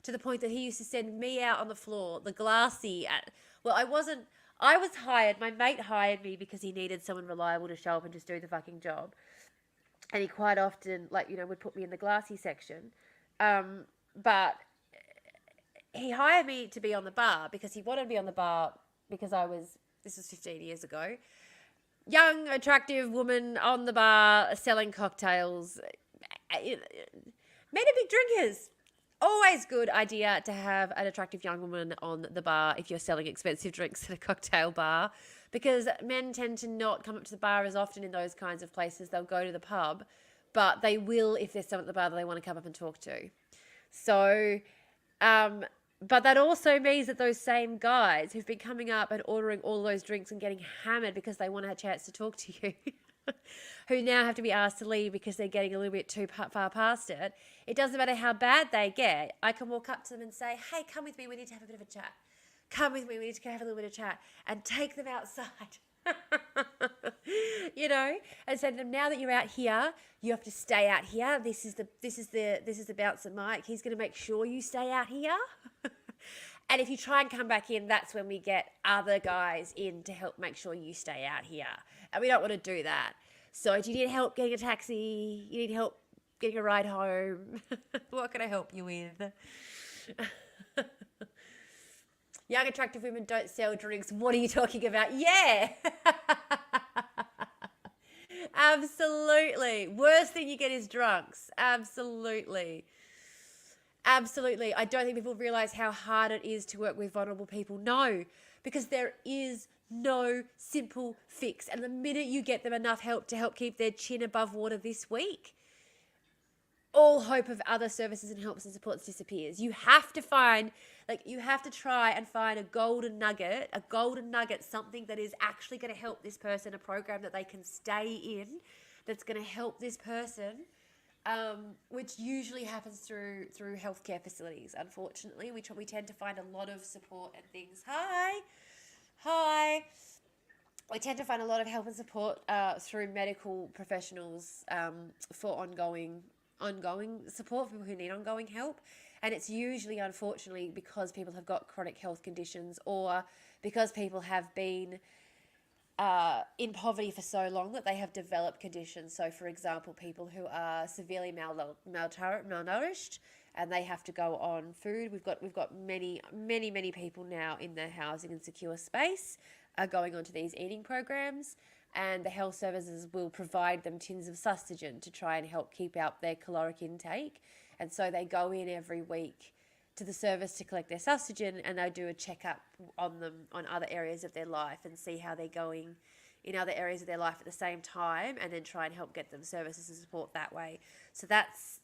to the point that he used to send me out on the floor, the glassy. I was hired, my mate hired me because he needed someone reliable to show up and just do the fucking job. And he quite often, would put me in the glassy section. But he hired me to be on the bar because he wanted me on the bar because this was 15 years ago, young, attractive woman on the bar selling cocktails. Men are big drinkers. Always good idea to have an attractive young woman on the bar if you're selling expensive drinks at a cocktail bar, because men tend to not come up to the bar as often in those kinds of places. They'll go to the pub, but they will if there's someone at the bar that they want to come up and talk to. So, but that also means that those same guys who've been coming up and ordering all those drinks and getting hammered because they want a chance to talk to you who now have to be asked to leave because they're getting a little bit too far past it. It doesn't matter how bad they get. I can walk up to them and say, hey, come with me. We need to have a bit of a chat. Come with me. We need to have a little bit of chat, and take them outside. You know, and say to them, now that you're out here, you have to stay out here. This is the bouncer Mike. He's going to make sure you stay out here. And if you try and come back in, that's when we get other guys in to help make sure you stay out here. And we don't want to do that. So do you need help getting a taxi? You need help getting a ride home? What can I help you with? Young, attractive women don't sell drinks. What are you talking about? Yeah. Absolutely. Worst thing you get is drunks. Absolutely. Absolutely. I don't think people realize how hard it is to work with vulnerable people. No, because there is no simple fix. And the minute you get them enough help to help keep their chin above water this week, all hope of other services and helps and supports disappears. You have to try and find a golden nugget, something that is actually going to help this person, a program that they can stay in, that's going to help this person, which usually happens through healthcare facilities. Unfortunately, we tend to find a lot of support and things. Hi. We tend to find a lot of help and support through medical professionals for ongoing support for people who need ongoing help. And it's usually, unfortunately, because people have got chronic health conditions, or because people have been in poverty for so long that they have developed conditions. So, for example, people who are severely malnourished and they have to go on food. We've got many people now in the housing and secure space are going onto these eating programs. And the health services will provide them tins of sustagen to try and help keep up their caloric intake. And so they go in every week to the service to collect their sustagen, and they'll do a checkup on them on other areas of their life and see how they're going in other areas of their life at the same time, and then try and help get them services and support that way. So that's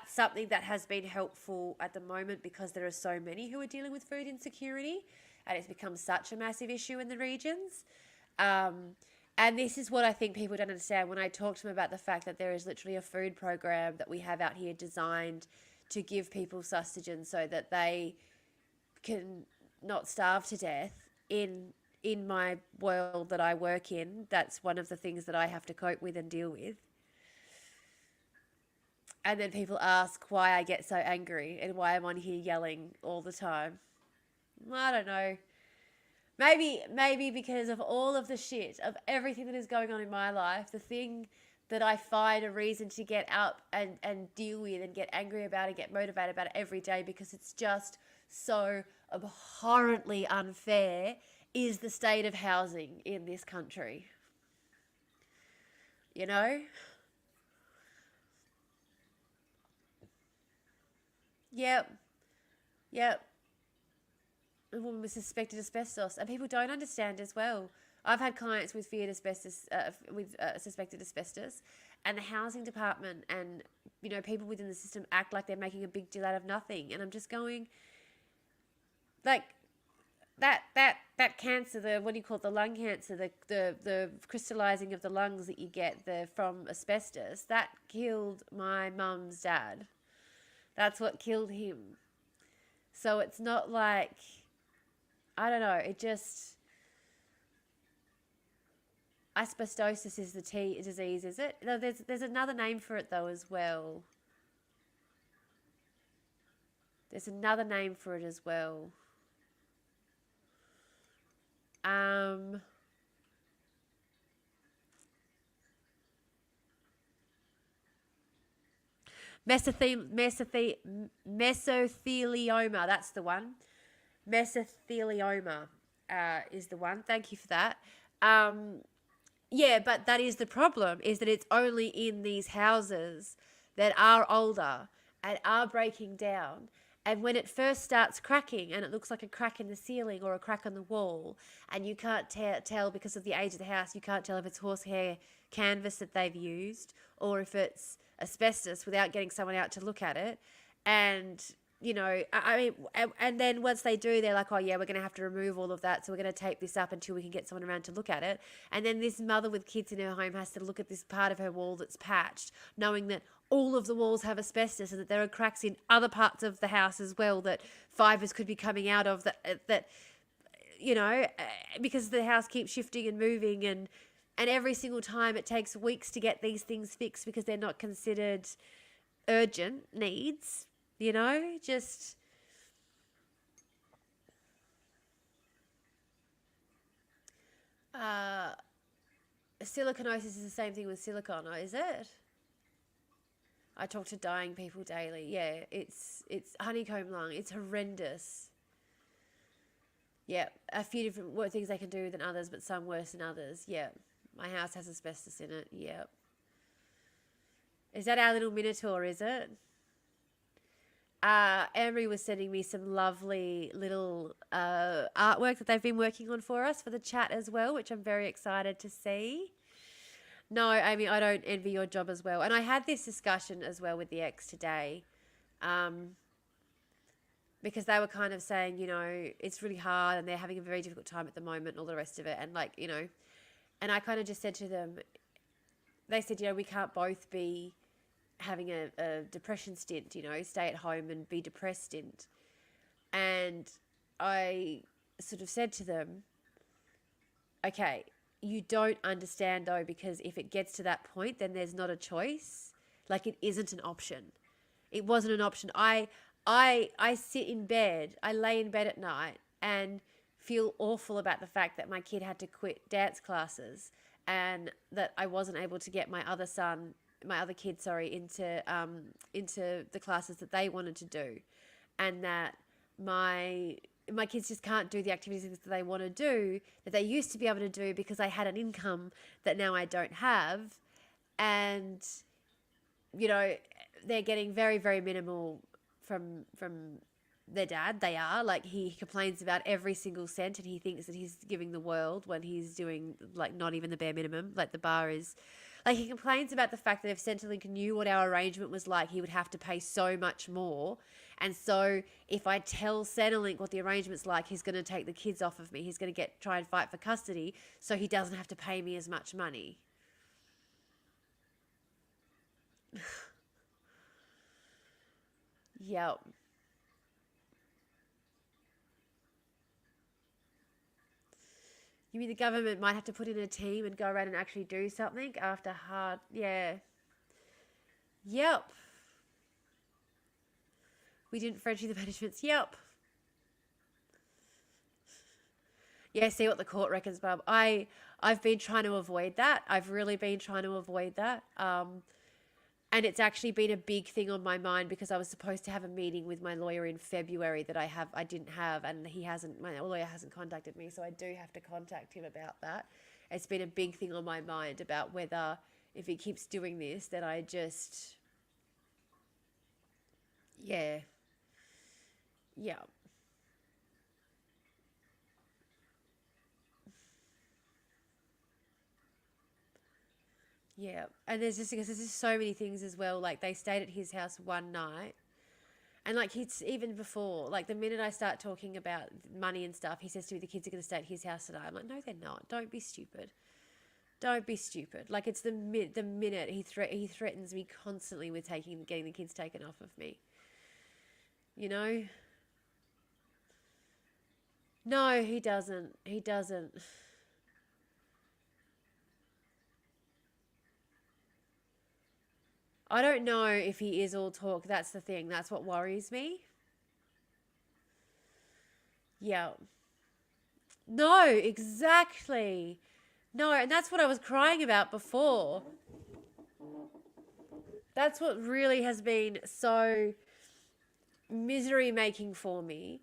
something that has been helpful at the moment, because there are so many who are dealing with food insecurity, and it's become such a massive issue in the regions. And this is what I think people don't understand when I talk to them about the fact that there is literally a food program that we have out here designed to give people sustagen so that they can not starve to death. In my world that I work in, that's one of the things that I have to cope with and deal with. And then people ask why I get so angry and why I'm on here yelling all the time. I don't know. Maybe because of all of the shit, of everything that is going on in my life, the thing that I find a reason to get up and deal with and get angry about and get motivated about it every day, because it's just so abhorrently unfair, is the state of housing in this country. You know? Yep. A woman with suspected asbestos, and people don't understand as well. I've had clients with suspected asbestos, and the housing department and people within the system act like they're making a big deal out of nothing. And I'm just going, like, that cancer, the lung cancer, the crystallizing of the lungs that you get from asbestos, that killed my mum's dad. That's what killed him. So it's not like, I don't know, it just... Asbestosis is the disease, is it? No, there's another name for it, though, as well. There's another name for it as well. Mesothelioma, that's the one. Mesothelioma is the one. Thank you for that. Yeah, but that is the problem, is that it's only in these houses that are older and are breaking down. And when it first starts cracking and it looks like a crack in the ceiling or a crack on the wall, and you can't tell because of the age of the house, you can't tell if it's horsehair canvas that they've used or if it's asbestos without getting someone out to look at it. And you know, I mean, and then once they do, they're like, oh yeah, we're going to have to remove all of that. So we're going to tape this up until we can get someone around to look at it. And then this mother with kids in her home has to look at this part of her wall that's patched, knowing that all of the walls have asbestos and that there are cracks in other parts of the house as well that fibers could be coming out of that, you know, because the house keeps shifting and moving, and every single time it takes weeks to get these things fixed because they're not considered urgent needs. You know, just siliconosis is the same thing with silicone, is it? I talk to dying people daily. Yeah, it's honeycomb lung. It's horrendous. Yeah, a few different things they can do than others, but some worse than others. Yeah, my house has asbestos in it. Yeah. Is that our little minotaur, is it? Emery was sending me some lovely little artwork that they've been working on for us for the chat as well, which I'm very excited to see. No, Amy, I don't envy your job as well. And I had this discussion as well with the ex today, because they were kind of saying, you know, it's really hard and they're having a very difficult time at the moment and all the rest of it. And like, you know, and I kind of just said to them, they said, you know, we can't both be having a depression stint, you know, stay at home and be depressed stint. And I sort of said to them, okay, you don't understand though, because if it gets to that point, then there's not a choice. Like, it isn't an option. It wasn't an option. I sit in bed, I lay in bed at night and feel awful about the fact that my kid had to quit dance classes and that I wasn't able to get my other kid, into the classes that they wanted to do, and that my kids just can't do the activities that they want to do that they used to be able to do because I had an income that now I don't have. And, you know, they're getting very, very minimal from their dad. They are, like, he complains about every single cent and he thinks that he's giving the world when he's doing, like, not even the bare minimum. Like, the bar is, like, he complains about the fact that if Centrelink knew what our arrangement was like, he would have to pay so much more. And so if I tell Centrelink what the arrangement's like, he's going to take the kids off of me. He's going to try and fight for custody so he doesn't have to pay me as much money. Yep. You mean the government might have to put in a team and go around and actually do something after hard... Yeah. Yep. We didn't Frenchie the managements. Yep. Yeah, see what the court reckons, Bob. I've been trying to avoid that. I've really been trying to avoid that. And it's actually been a big thing on my mind because I was supposed to have a meeting with my lawyer in February that I didn't have, and my lawyer hasn't contacted me, so I do have to contact him about that. It's been a big thing on my mind about whether, if he keeps doing this, that I just, yeah. Yeah, and there's just so many things as well. Like, they stayed at his house one night, and like, he's even before, like, the minute I start talking about money and stuff, he says to me, the kids are going to stay at his house tonight. I'm like, no, they're not. Don't be stupid. Don't be stupid. Like, it's the minute he threatens me constantly with getting the kids taken off of me. You know? No, he doesn't. He doesn't. I don't know if he is all talk. That's the thing. That's what worries me. Yeah. No, exactly. No, and that's what I was crying about before. That's what really has been so misery making for me.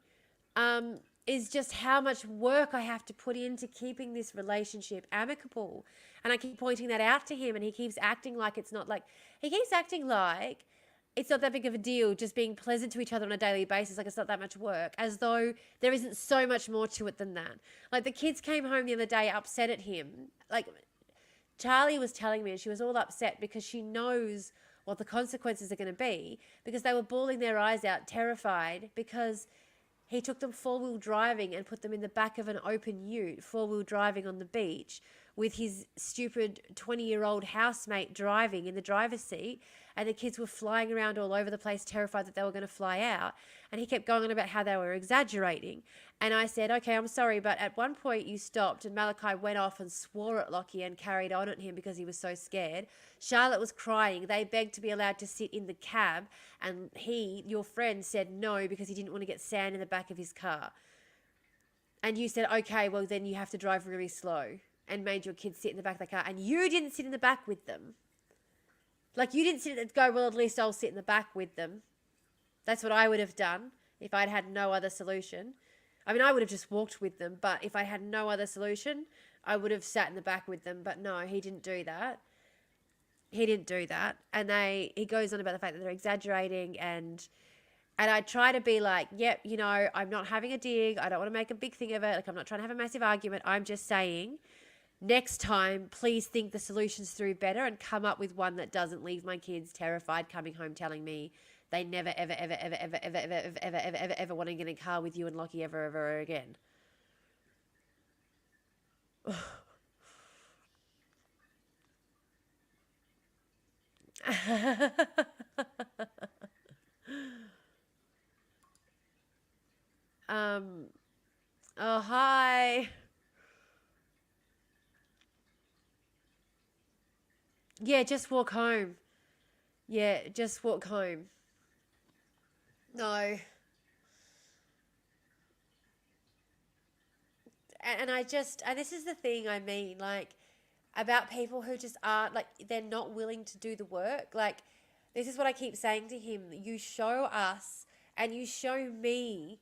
Is just how much work I have to put into keeping this relationship amicable. And I keep pointing that out to him, and he keeps acting like it's not like, he keeps acting like it's not that big of a deal, just being pleasant to each other on a daily basis, like it's not that much work, as though there isn't so much more to it than that. Like, the kids came home the other day upset at him. Like, Charlie was telling me, and she was all upset because she knows what the consequences are going to be, because they were bawling their eyes out, terrified, because he took them four-wheel driving and put them in the back of an open ute, four-wheel driving on the beach, with his stupid 20-year-old housemate driving in the driver's seat, and the kids were flying around all over the place, terrified that they were going to fly out. And he kept going on about how they were exaggerating. And I said, okay, I'm sorry, but at one point you stopped and Malachi went off and swore at Lockie and carried on at him because he was so scared. Charlotte was crying. They begged to be allowed to sit in the cab, and he, your friend, said no because he didn't want to get sand in the back of his car. And you said, okay, well then you have to drive really slow, and made your kids sit in the back of the car, and you didn't sit in the back with them. Like, you didn't sit and go, well, at least I'll sit in the back with them. That's what I would have done if I'd had no other solution. I mean, I would have just walked with them, but if I had no other solution, I would have sat in the back with them. But no, he didn't do that. He didn't do that. And he goes on about the fact that they're exaggerating, and I try to be like, yep, you know, I'm not having a dig. I don't want to make a big thing of it. Like, I'm not trying to have a massive argument. I'm just saying, next time, please think the solutions through better and come up with one that doesn't leave my kids terrified coming home telling me they never, ever, ever, ever, ever, ever, ever, ever, ever, ever, ever, ever want to get in a car with you and Lockie ever, ever again. Oh, hi. Yeah, just walk home. Yeah, just walk home. No. And this is the thing I mean, like, about people who just aren't, like, they're not willing to do the work. Like, this is what I keep saying to him. You show us and you show me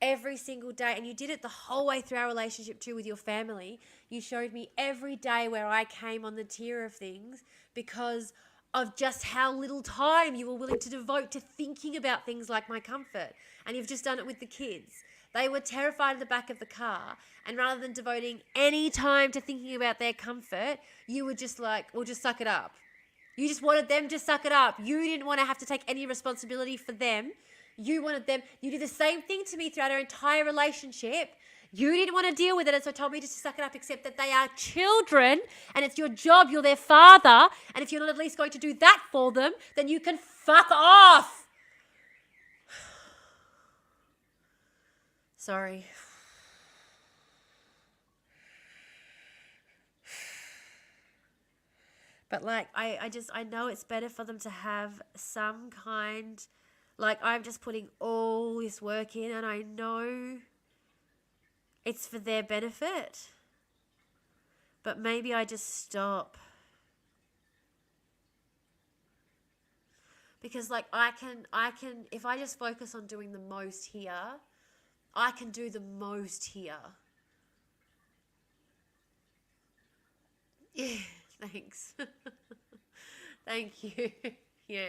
every single day, and you did it the whole way through our relationship too with your family. You showed me every day where I came on the tier of things because of just how little time you were willing to devote to thinking about things like my comfort. And you've just done it with the kids. They were terrified in the back of the car, and rather than devoting any time to thinking about their comfort, you were just like, well, just suck it up. You just wanted them to suck it up. You didn't want to have to take any responsibility for them. You wanted them. You did the same thing to me throughout our entire relationship. You didn't want to deal with it, and so told me just to suck it up, except that they are children, and it's your job. You're their father, and if you're not at least going to do that for them, then you can fuck off. Sorry. But, like, I know it's better for them to have some kind, like, I'm just putting all this work in, and I know it's for their benefit. But maybe I just stop. Because, like, I can, if I just focus on doing the most here, I can do the most here. Yeah, thanks. Thank you. Yeah.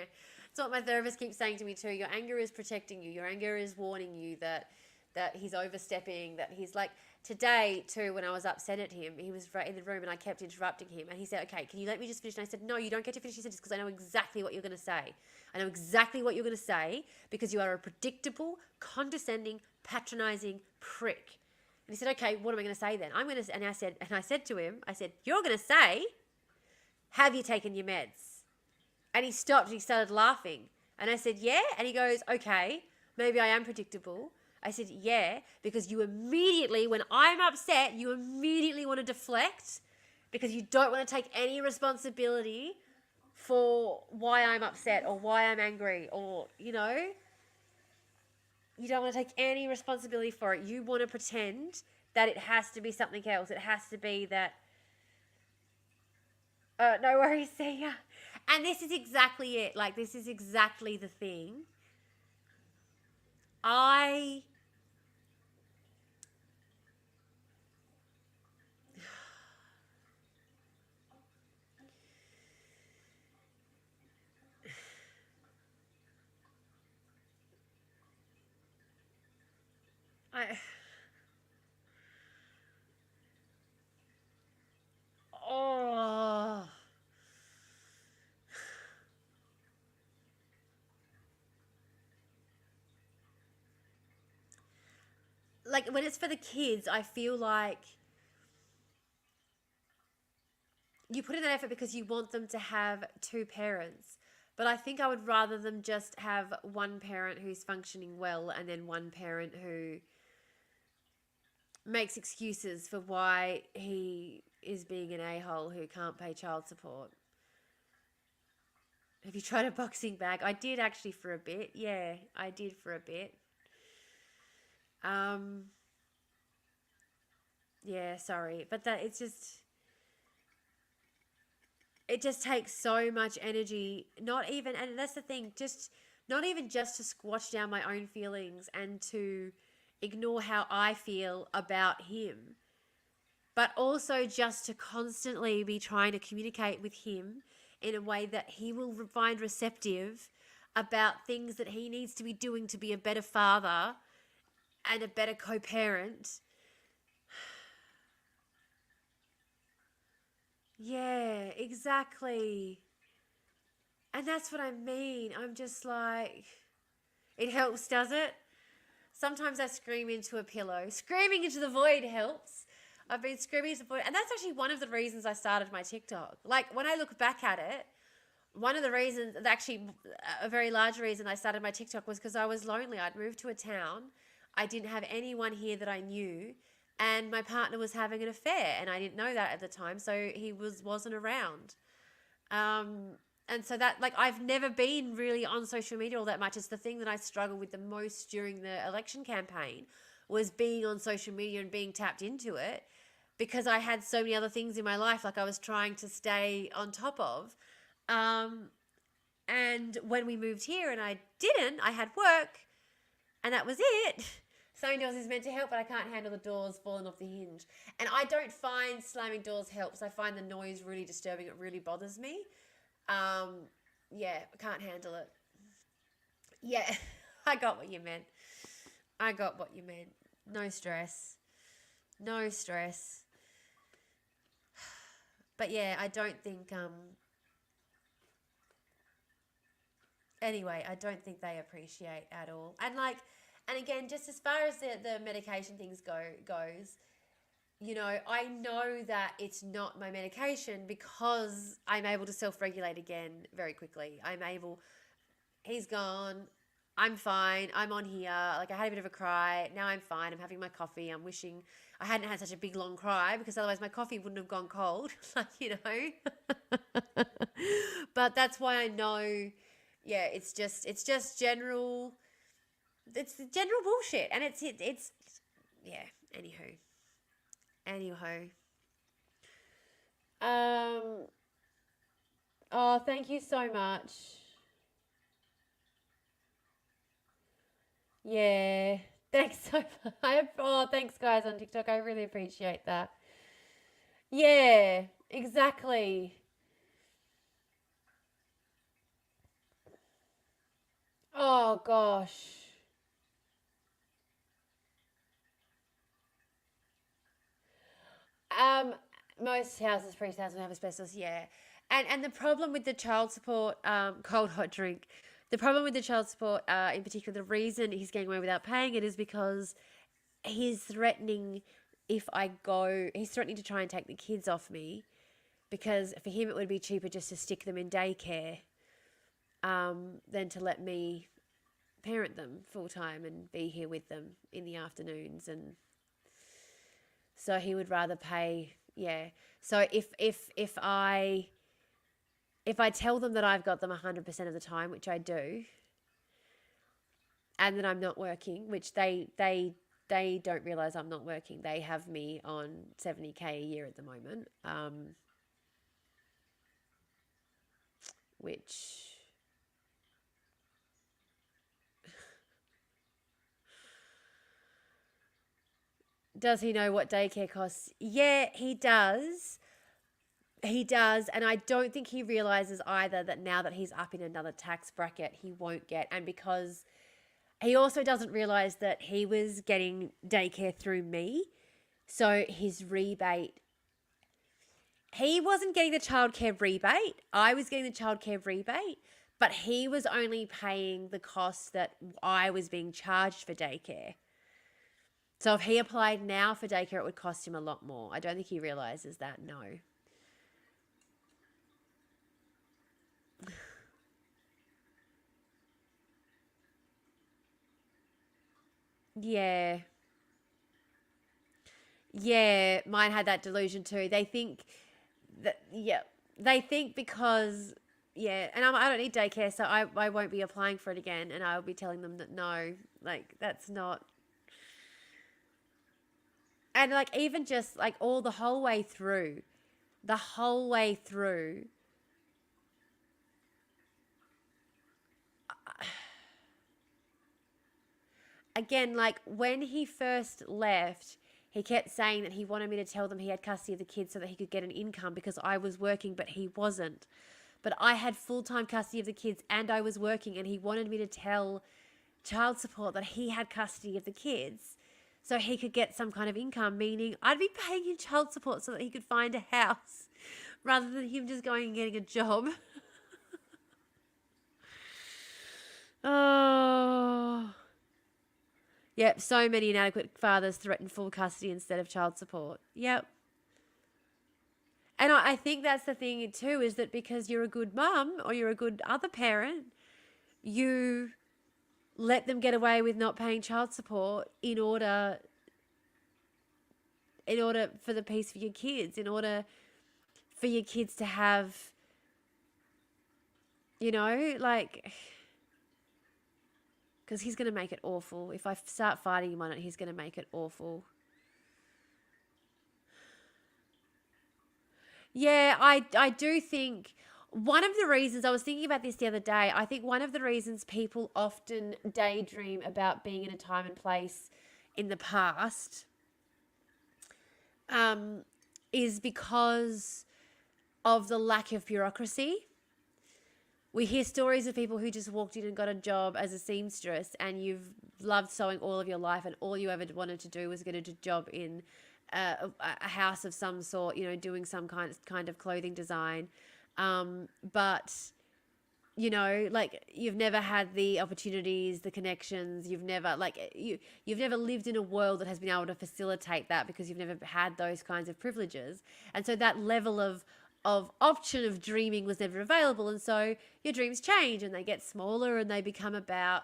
It's what my therapist keeps saying to me too. Your anger is protecting you. Your anger is warning you that he's overstepping, that he's like, today too, when I was upset at him, he was right in the room and I kept interrupting him, and he said, okay, can you let me just finish? And I said, no, you don't get to finish your sentence because I know exactly what you're going to say. I know exactly what you're going to say because you are a predictable, condescending, patronizing prick. And he said, okay, what am I going to say then? And I said to him, you're going to say, have you taken your meds? And he stopped and he started laughing. And I said, yeah. And he goes, okay, maybe I am predictable. I said, yeah, because you immediately, when I'm upset, you immediately want to deflect because you don't want to take any responsibility for why I'm upset or why I'm angry, or, you know, you don't want to take any responsibility for it. You want to pretend that it has to be something else. It has to be that, no worries, see ya. And this is exactly it. Like, this is exactly the thing. I oh, like when it's for the kids, I feel like you put in that effort because you want them to have two parents. But I think I would rather them just have one parent who's functioning well and then one parent who makes excuses for why he is being an a-hole who can't pay child support. Have you tried a boxing bag? I did actually for a bit. Yeah, I did for a bit. Um, yeah, sorry. But that it's just it just takes so much energy. Not even, and that's the thing, just not even just to squash down my own feelings and to ignore how I feel about him, but also just to constantly be trying to communicate with him in a way that he will find receptive about things that he needs to be doing to be a better father and a better co-parent. Yeah, exactly. And that's what I mean. I'm just like, it helps, does it? Sometimes I scream into a pillow. Screaming into the void helps. I've been screaming into the void. And that's actually one of the reasons I started my TikTok. Like, when I look back at it, one of the reasons, actually a very large reason I started my TikTok was because I was lonely. I'd moved to a town. I didn't have anyone here that I knew. And my partner was having an affair. And I didn't know that at the time. So he wasn't around. Um, and so that, like, I've never been really on social media all that much. It's the thing that I struggled with the most during the election campaign was being on social media and being tapped into it because I had so many other things in my life, like I was trying to stay on top of. Um, and when we moved here and I didn't, I had work and that was it. Slamming doors is meant to help, but I can't handle the doors falling off the hinge. And I don't find slamming doors helps. I find the noise really disturbing. It really bothers me. Um, yeah, I can't handle it. Yeah, I got what you meant. I got what you meant. No stress. No stress. But yeah, I don't think anyway, I don't think they appreciate at all. And like and again, just as far as the medication things goes, I know that it's not my medication because I'm able to self-regulate again very quickly. He's gone. I'm fine. I'm on here. Like, I had a bit of a cry. Now I'm fine. I'm having my coffee. I'm wishing I hadn't had such a big long cry because otherwise my coffee wouldn't have gone cold. But that's why I know, yeah, it's just general bullshit. And it's yeah, anywho. Um oh, thank you so much. Yeah. Thanks so much. Thanks guys on TikTok. I really appreciate that. Yeah, exactly. Oh gosh. Um, Most houses, priest houses have asbestos, yeah. And the problem with the child support, cold hot drink, the problem with the child support, in particular, the reason he's getting away without paying it is because he's threatening he's threatening to try and take the kids off me because for him it would be cheaper just to stick them in daycare than to let me parent them full time and be here with them in the afternoons. And so he would rather pay, yeah. So if I tell them that I've got them 100% of the time, which I do, and that I'm not working, which they don't realize I'm not working. They have me on 70K a year at the moment, which does he know what daycare costs? Yeah, he does. He does, and I don't think he realizes either that now that he's up in another tax bracket, he won't get. And because he also doesn't realize that he was getting daycare through me, so his rebate, he wasn't getting the childcare rebate. I was getting the childcare rebate, but he was only paying the cost that I was being charged for daycare. So if he applied now for daycare, it would cost him a lot more. I don't think he realizes that, no. Yeah. Yeah, mine had that delusion too. They think that, yeah, they think because, yeah, and I don't need daycare, so I won't be applying for it again, and I'll be telling them that no, like, that's not. And, like, even just, like, all the whole way through, again, like, when he first left, he kept saying that he wanted me to tell them he had custody of the kids so that he could get an income because I was working, but he wasn't. But I had full-time custody of the kids and I was working, and he wanted me to tell child support that he had custody of the kids so he could get some kind of income, meaning I'd be paying him child support so that he could find a house rather than him just going and getting a job. Oh. Yep, so many inadequate fathers threaten full custody instead of child support. Yep. And I think that's the thing too, is that because you're a good mum or you're a good other parent, you let them get away with not paying child support in order for the peace for your kids, in order for your kids to have, like, because he's going to make it awful. If I start fighting him on it, he's going to make it awful. Yeah, I do think one of the reasons, I was thinking about this the other day, I think one of the reasons people often daydream about being in a time and place in the past is because of the lack of bureaucracy. We hear stories of people who just walked in and got a job as a seamstress, and you've loved sewing all of your life, and all you ever wanted to do was get a job in a house of some sort, doing some kind of clothing design. But like, you've never had the opportunities, the connections. You've never you've never lived in a world that has been able to facilitate that because you've never had those kinds of privileges, and so that level of option of dreaming was never available. And so your dreams change and they get smaller and they become about,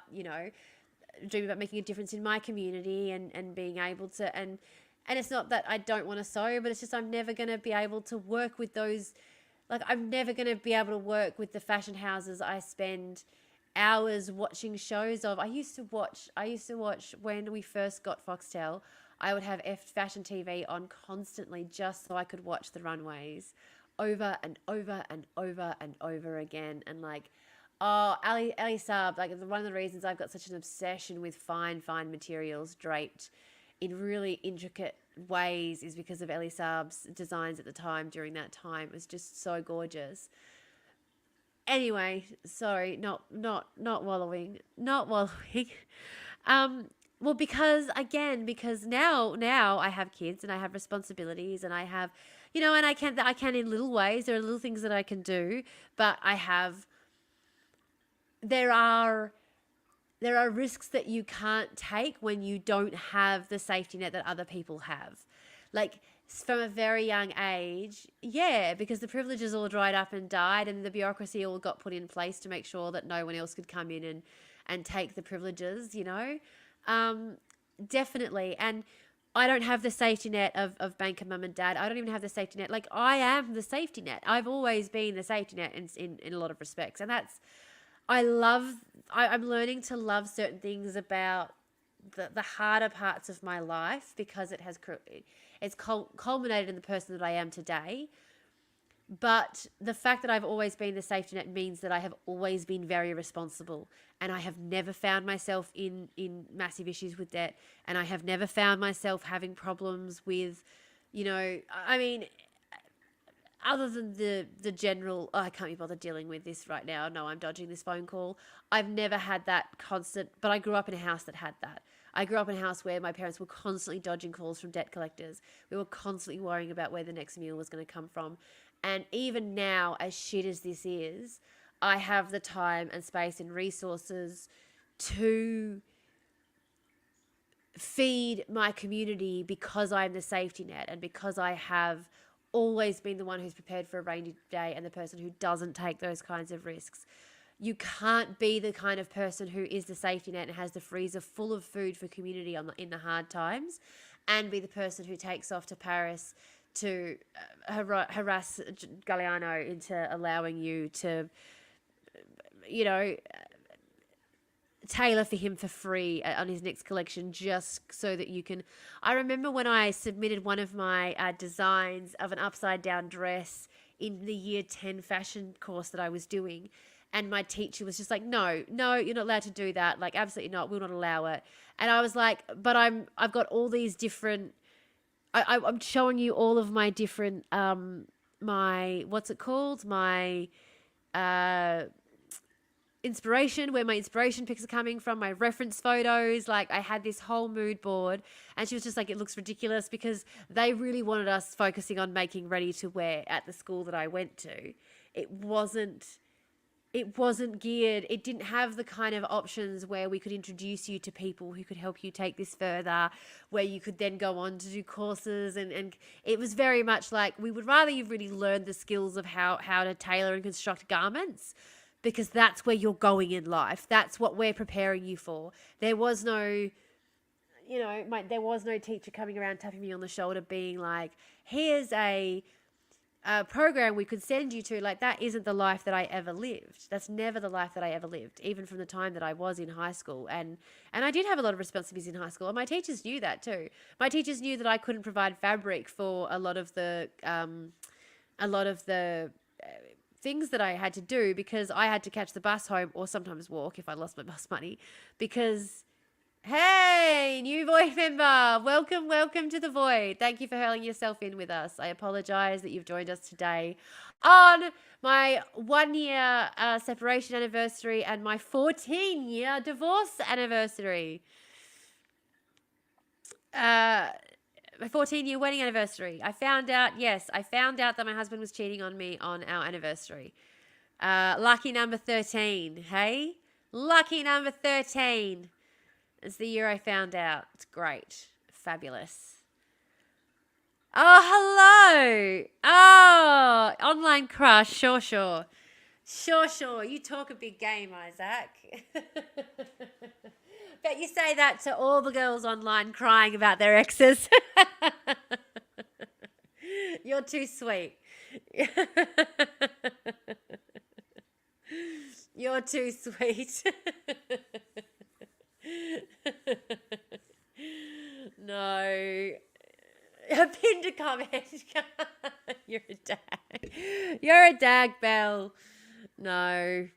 dream about making a difference in my community and being able to, and it's not that I don't want to sew, but it's just I'm never going to be able to work with those. Like, I'm never going to be able to work with the fashion houses I spend hours watching shows of. I used to watch when we first got Foxtel. I would have fashion TV on constantly just so I could watch the runways over and over and over and over again. And like, Ali Saab, like, one of the reasons I've got such an obsession with fine materials draped in really intricate ways is because of Ali Saab's designs at the time. During that time, it was just so gorgeous. Anyway, sorry, not wallowing. Well, because now I have kids and I have responsibilities and I have, and I can in little ways. There are little things that I can do, but there are risks that you can't take when you don't have the safety net that other people have. Like, from a very young age, yeah, because the privileges all dried up and died and the bureaucracy all got put in place to make sure that no one else could come in and take the privileges, definitely. And I don't have the safety net of banker mum and dad. I don't even have the safety net. Like, I am the safety net. I've always been the safety net in a lot of respects. And that's, I'm learning to love certain things about the harder parts of my life because it's culminated in the person that I am today. But the fact that I've always been the safety net means that I have always been very responsible, and I have never found myself in massive issues with debt, and I have never found myself having problems with, I mean, other than the general, I can't be bothered dealing with this right now. No, I'm dodging this phone call. I've never had that constant, but I grew up in a house that had that. I grew up in a house where my parents were constantly dodging calls from debt collectors. We were constantly worrying about where the next meal was going to come from. And even now, as shit as this is, I have the time and space and resources to feed my community because I'm the safety net and because I have always been the one who's prepared for a rainy day and the person who doesn't take those kinds of risks. You can't be the kind of person who is the safety net and has the freezer full of food for community in the hard times and be the person who takes off to Paris to harass Galliano into allowing you to, you know, tailor for him for free on his next collection just so that you can. I remember when I submitted one of my designs of an upside down dress in the year 10 fashion course that I was doing, and my teacher was just like, no, you're not allowed to do that, like absolutely not, we'll not allow it. And I was like, but I've got all these different, I'm showing you all of my different my, what's it called, my inspiration, where my inspiration pics are coming from, my reference photos. Like, I had this whole mood board, and she was just like, it looks ridiculous, because they really wanted us focusing on making ready to wear at the school that I went to. It wasn't geared, it didn't have the kind of options where we could introduce you to people who could help you take this further, where you could then go on to do courses, and it was very much like, we would rather you've really learned the skills of how to tailor and construct garments, because that's where you're going in life. That's what we're preparing you for. There was no, there was no teacher coming around tapping me on the shoulder being like, here's a program we could send you to. Like, that isn't the life that I ever lived. That's never the life that I ever lived, even from the time that I was in high school. And I did have a lot of responsibilities in high school, and my teachers knew that too. My teachers knew that I couldn't provide fabric for a lot of the things that I had to do, because I had to catch the bus home, or sometimes walk if I lost my bus money. Because, hey, new Void member, welcome to the Void. Thank you for hurling yourself in with us. I apologize that you've joined us today on my 1-year separation anniversary and my 14-year divorce anniversary. My 14-year wedding anniversary. I found out that my husband was cheating on me on our anniversary. Lucky number 13, hey? Lucky number 13. It's the year I found out. It's great. Fabulous. Oh, hello. Oh, online crush. Sure. You talk a big game, Isaac. Bet you say that to all the girls online crying about their exes. You're too sweet. You're too sweet. No. A pinned a comment. You're a dag. You're a dag, Belle. No,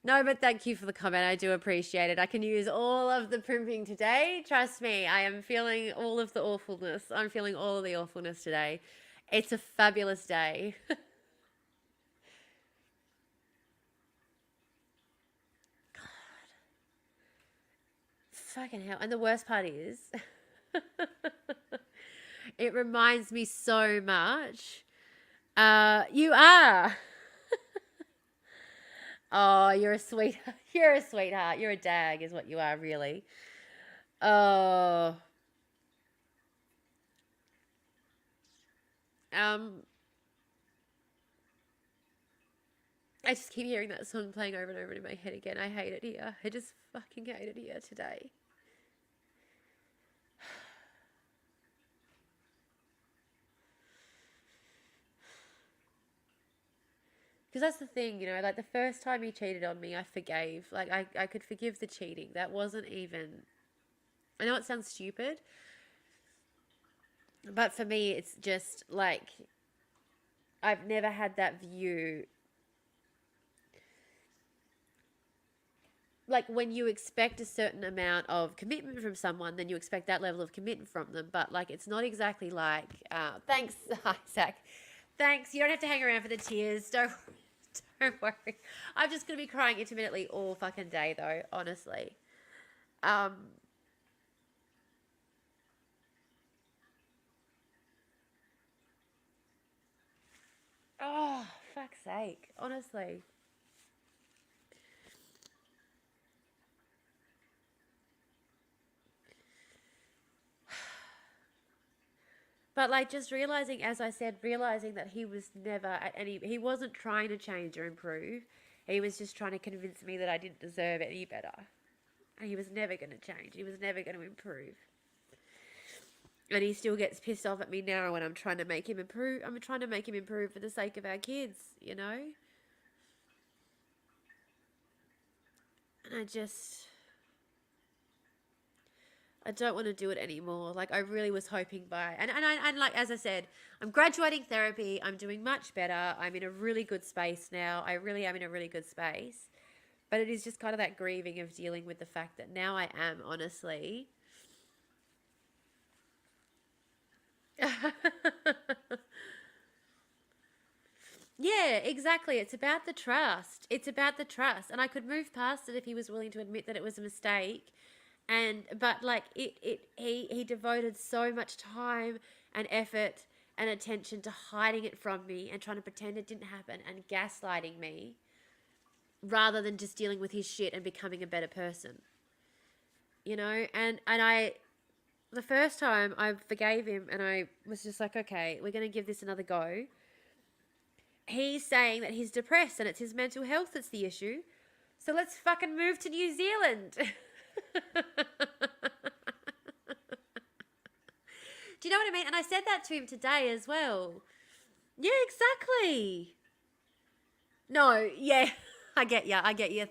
but thank you for the comment. I do appreciate it. I can use all of the primping today. Trust me, I am feeling all of the awfulness. I'm feeling all of the awfulness today. It's a fabulous day. God. Fucking hell. And the worst part is, it reminds me so much. You are. Oh, you're a sweetheart. You're a sweetheart. You're a dag is what you are, really. Oh. I just keep hearing that song playing over and over in my head again. I hate it here. I just fucking hate it here today. Because that's the thing, like the first time he cheated on me, I forgave. Like, I could forgive the cheating. That wasn't even, I know it sounds stupid, but for me, it's just like, I've never had that view. Like, when you expect a certain amount of commitment from someone, then you expect that level of commitment from them. But like, it's not exactly like, thanks, Isaac. Thanks. You don't have to hang around for the tears. Don't worry. I'm just going to be crying intermittently all fucking day, though, honestly. Oh, fuck's sake. Honestly. But like just realizing, as I said, realizing that he was never at he wasn't trying to change or improve. He was just trying to convince me that I didn't deserve any better. And he was never going to change. He was never going to improve. And he still gets pissed off at me now when I'm trying to make him improve. I'm trying to make him improve for the sake of our kids, you know? And I don't want to do it anymore. Like, I really was hoping by... And like, as I said, I'm graduating therapy. I'm doing much better. I'm in a really good space now. I really am in a really good space. But it is just kind of that grieving of dealing with the fact that now I am, honestly... Yeah, exactly. It's about the trust. It's about the trust. And I could move past it if he was willing to admit that it was a mistake. But like he devoted so much time and effort and attention to hiding it from me and trying to pretend it didn't happen and gaslighting me rather than just dealing with his shit and becoming a better person. You know, and I the first time I forgave him and I was just like, okay, we're going to give this another go. He's saying that he's depressed and it's his mental health that's the issue. So let's fucking move to New Zealand. Do you know what I mean? And I said that to him today as well. Yeah, exactly. No, yeah, I get you.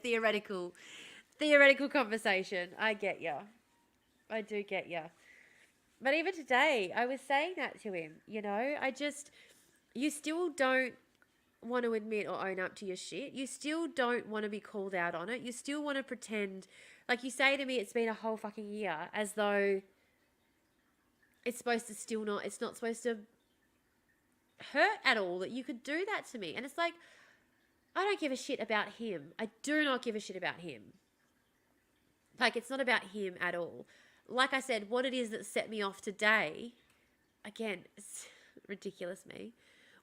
Theoretical conversation. I get you. I do get you. But even today, I was saying that to him, you know, you still don't want to admit or own up to your shit. You still don't want to be called out on it. You still want to pretend, like you say to me, it's been a whole fucking year, as though it's not supposed to hurt at all that you could do that to me. And it's like, I don't give a shit about him. I do not give a shit about him. Like, it's not about him at all. Like I said, what it is that set me off today, again, it's ridiculous me.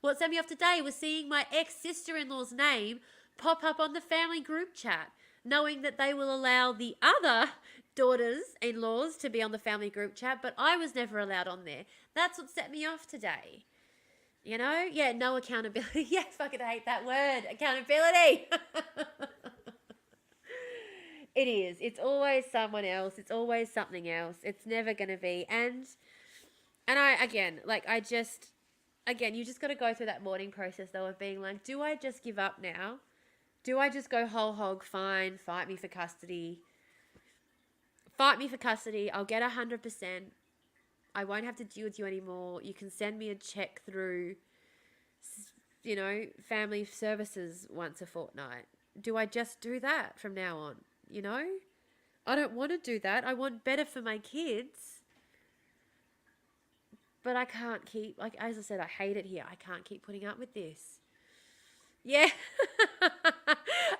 What set me off today was seeing my ex-sister-in-law's name pop up on the family group chat, knowing that they will allow the other daughters-in-laws to be on the family group chat, but I was never allowed on there. That's what set me off today. You know? Yeah, no accountability. Yeah, I fucking hate that word. Accountability. It is. It's always someone else. It's always something else. It's never going to be. And you just got to go through that mourning process, though, of being like, do I just give up now? Do I just go whole hog, fine, fight me for custody? Fight me for custody. I'll get 100%. I won't have to deal with you anymore. You can send me a check through, you know, family services once a fortnight. Do I just do that from now on? You know? I don't want to do that. I want better for my kids. But I can't keep, like, as I said, I hate it here. I can't keep putting up with this. Yeah.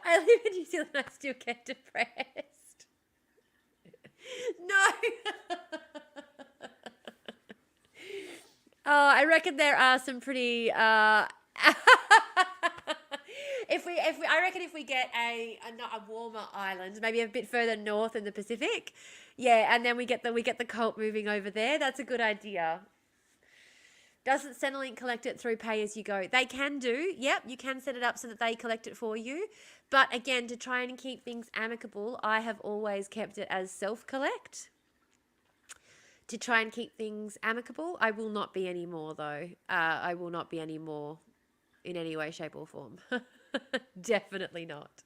I live in New Zealand and I still get depressed. No. Oh, I reckon there are some pretty, if we get a warmer island, maybe a bit further north in the Pacific, yeah, and then we get the cult moving over there. That's a good idea. Doesn't Centrelink collect it through pay as you go? They can do. Yep, you can set it up so that they collect it for you. But again, to try and keep things amicable, I have always kept it as self-collect. To try and keep things amicable, I will not be anymore though. I will not be anymore in any way, shape or form. Definitely not.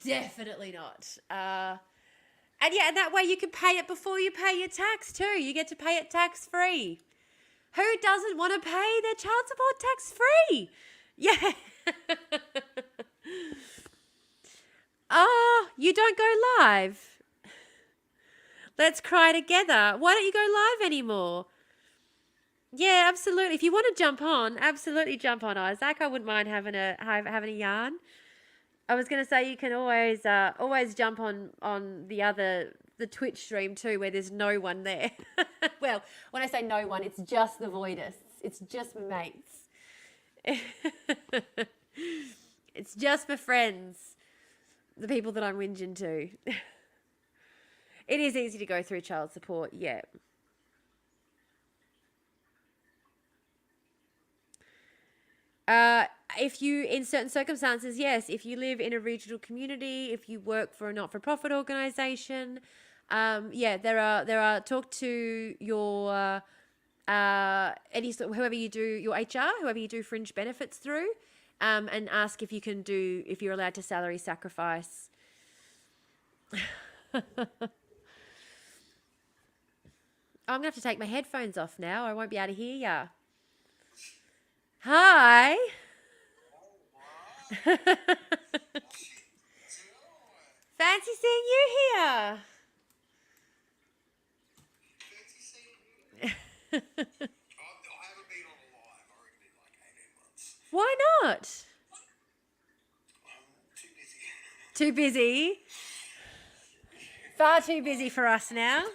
Definitely not. And yeah, and that way you can pay it before you pay your tax too. You get to pay it tax-free. Who doesn't want to pay their child support tax-free? Yeah. Oh, you don't go live. Let's cry together. Why don't you go live anymore? Yeah, absolutely. If you want to jump on, absolutely jump on, Isaac. I wouldn't mind having a yarn. I was going to say you can always jump on the Twitch stream too, where there's no one there. Well, when I say no one, it's just the voidists. It's just my mates. It's just my friends, the people that I'm whinging to. It is easy to go through child support, yeah. Uh, if you, in certain circumstances, yes. If you live in a regional community, if you work for a not-for-profit organization, yeah, there are. Talk to your whoever you do your HR, whoever you do fringe benefits through, and ask if you're allowed to salary sacrifice. I'm gonna have to take my headphones off now. I won't be able to hear ya. Hi. Fancy seeing you here. Why not? Too busy. Far too busy for us now.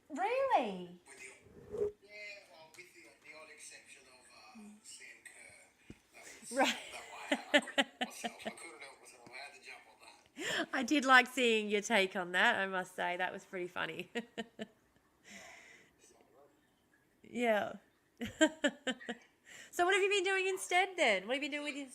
Really? Right. I did like seeing your take on that, I must say. That was pretty funny. Yeah. So what have you been doing instead then? What have you been doing with your...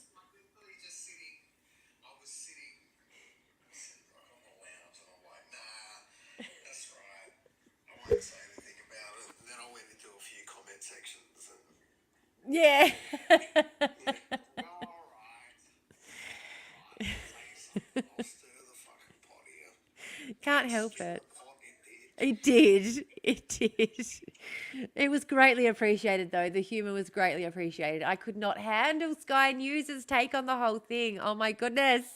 Yeah. Can't help it. It did. It did. It was greatly appreciated, though. The humour was greatly appreciated. I could not handle Sky News' take on the whole thing. Oh, my goodness.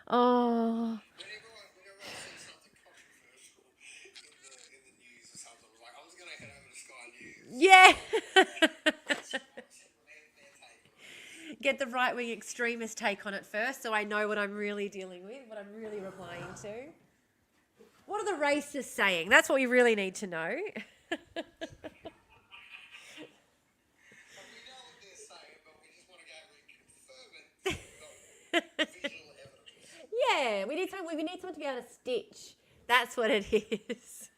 Oh. Yeah. Get the right-wing extremist take on it first so I know what I'm really dealing with, what I'm really replying to. What are the racists saying? That's what we really need to know. Yeah, we need someone to be able to stitch. That's what it is.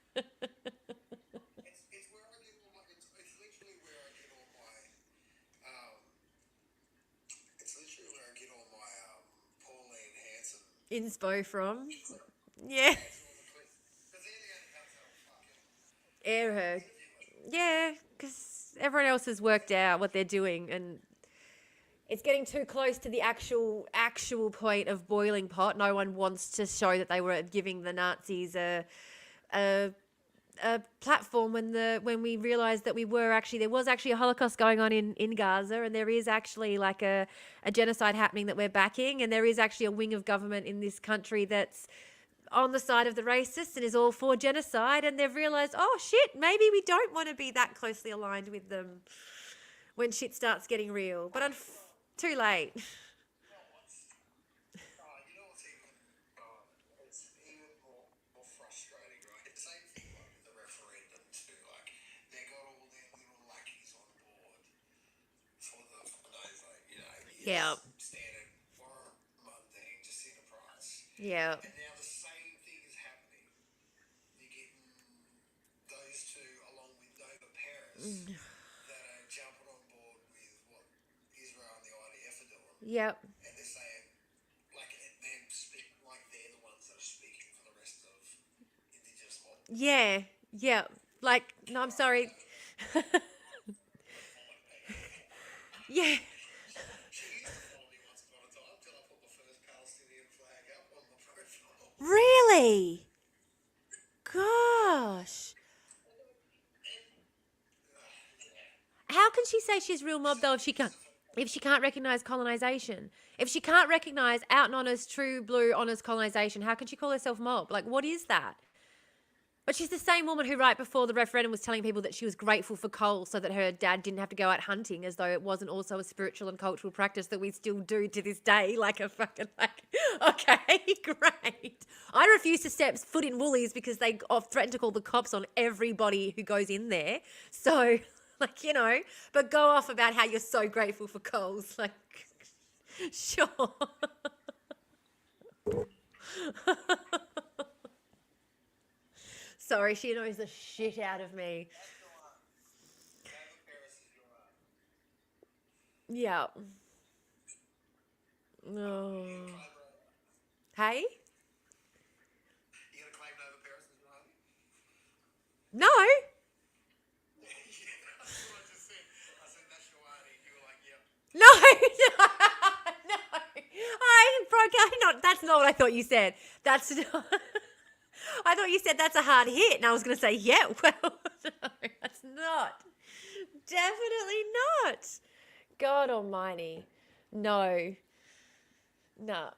Inspo from. Yeah. Air her. Yeah, because everyone else has worked out what they're doing, and it's getting too close to the actual point of boiling pot. No one wants to show that they were giving the Nazis a platform when we realized that there was actually a Holocaust going on in Gaza, and there is actually like a genocide happening that we're backing, and there is actually a wing of government in this country that's on the side of the racists and is all for genocide, and they've realized, oh shit, maybe we don't want to be that closely aligned with them when shit starts getting real. But too late. Yeah. Yeah. Yep. Yeah. Yeah. Like, no, I'm sorry. Yeah. Really? Gosh. How can she say she's real mob though if she can't recognize colonization? If she can't recognize out and honest, true blue honest colonization, how can she call herself mob? Like, what is that? But she's the same woman who, right before the referendum, was telling people that she was grateful for coal so that her dad didn't have to go out hunting, as though it wasn't also a spiritual and cultural practice that we still do to this day. Like a fucking, okay, great. I refuse to step foot in Woolies because they threaten to call the cops on everybody who goes in there. So, but go off about how you're so grateful for coals. Like, sure. Sorry, she annoys the shit out of me. Yeah. Oh. Hey? No. No. No. No. I broke out. Not. That's not what I thought you said. That's not. I thought you said that's a hard hit, and I was going to say, yeah, well, no, that's not. Definitely not. God almighty. No. No.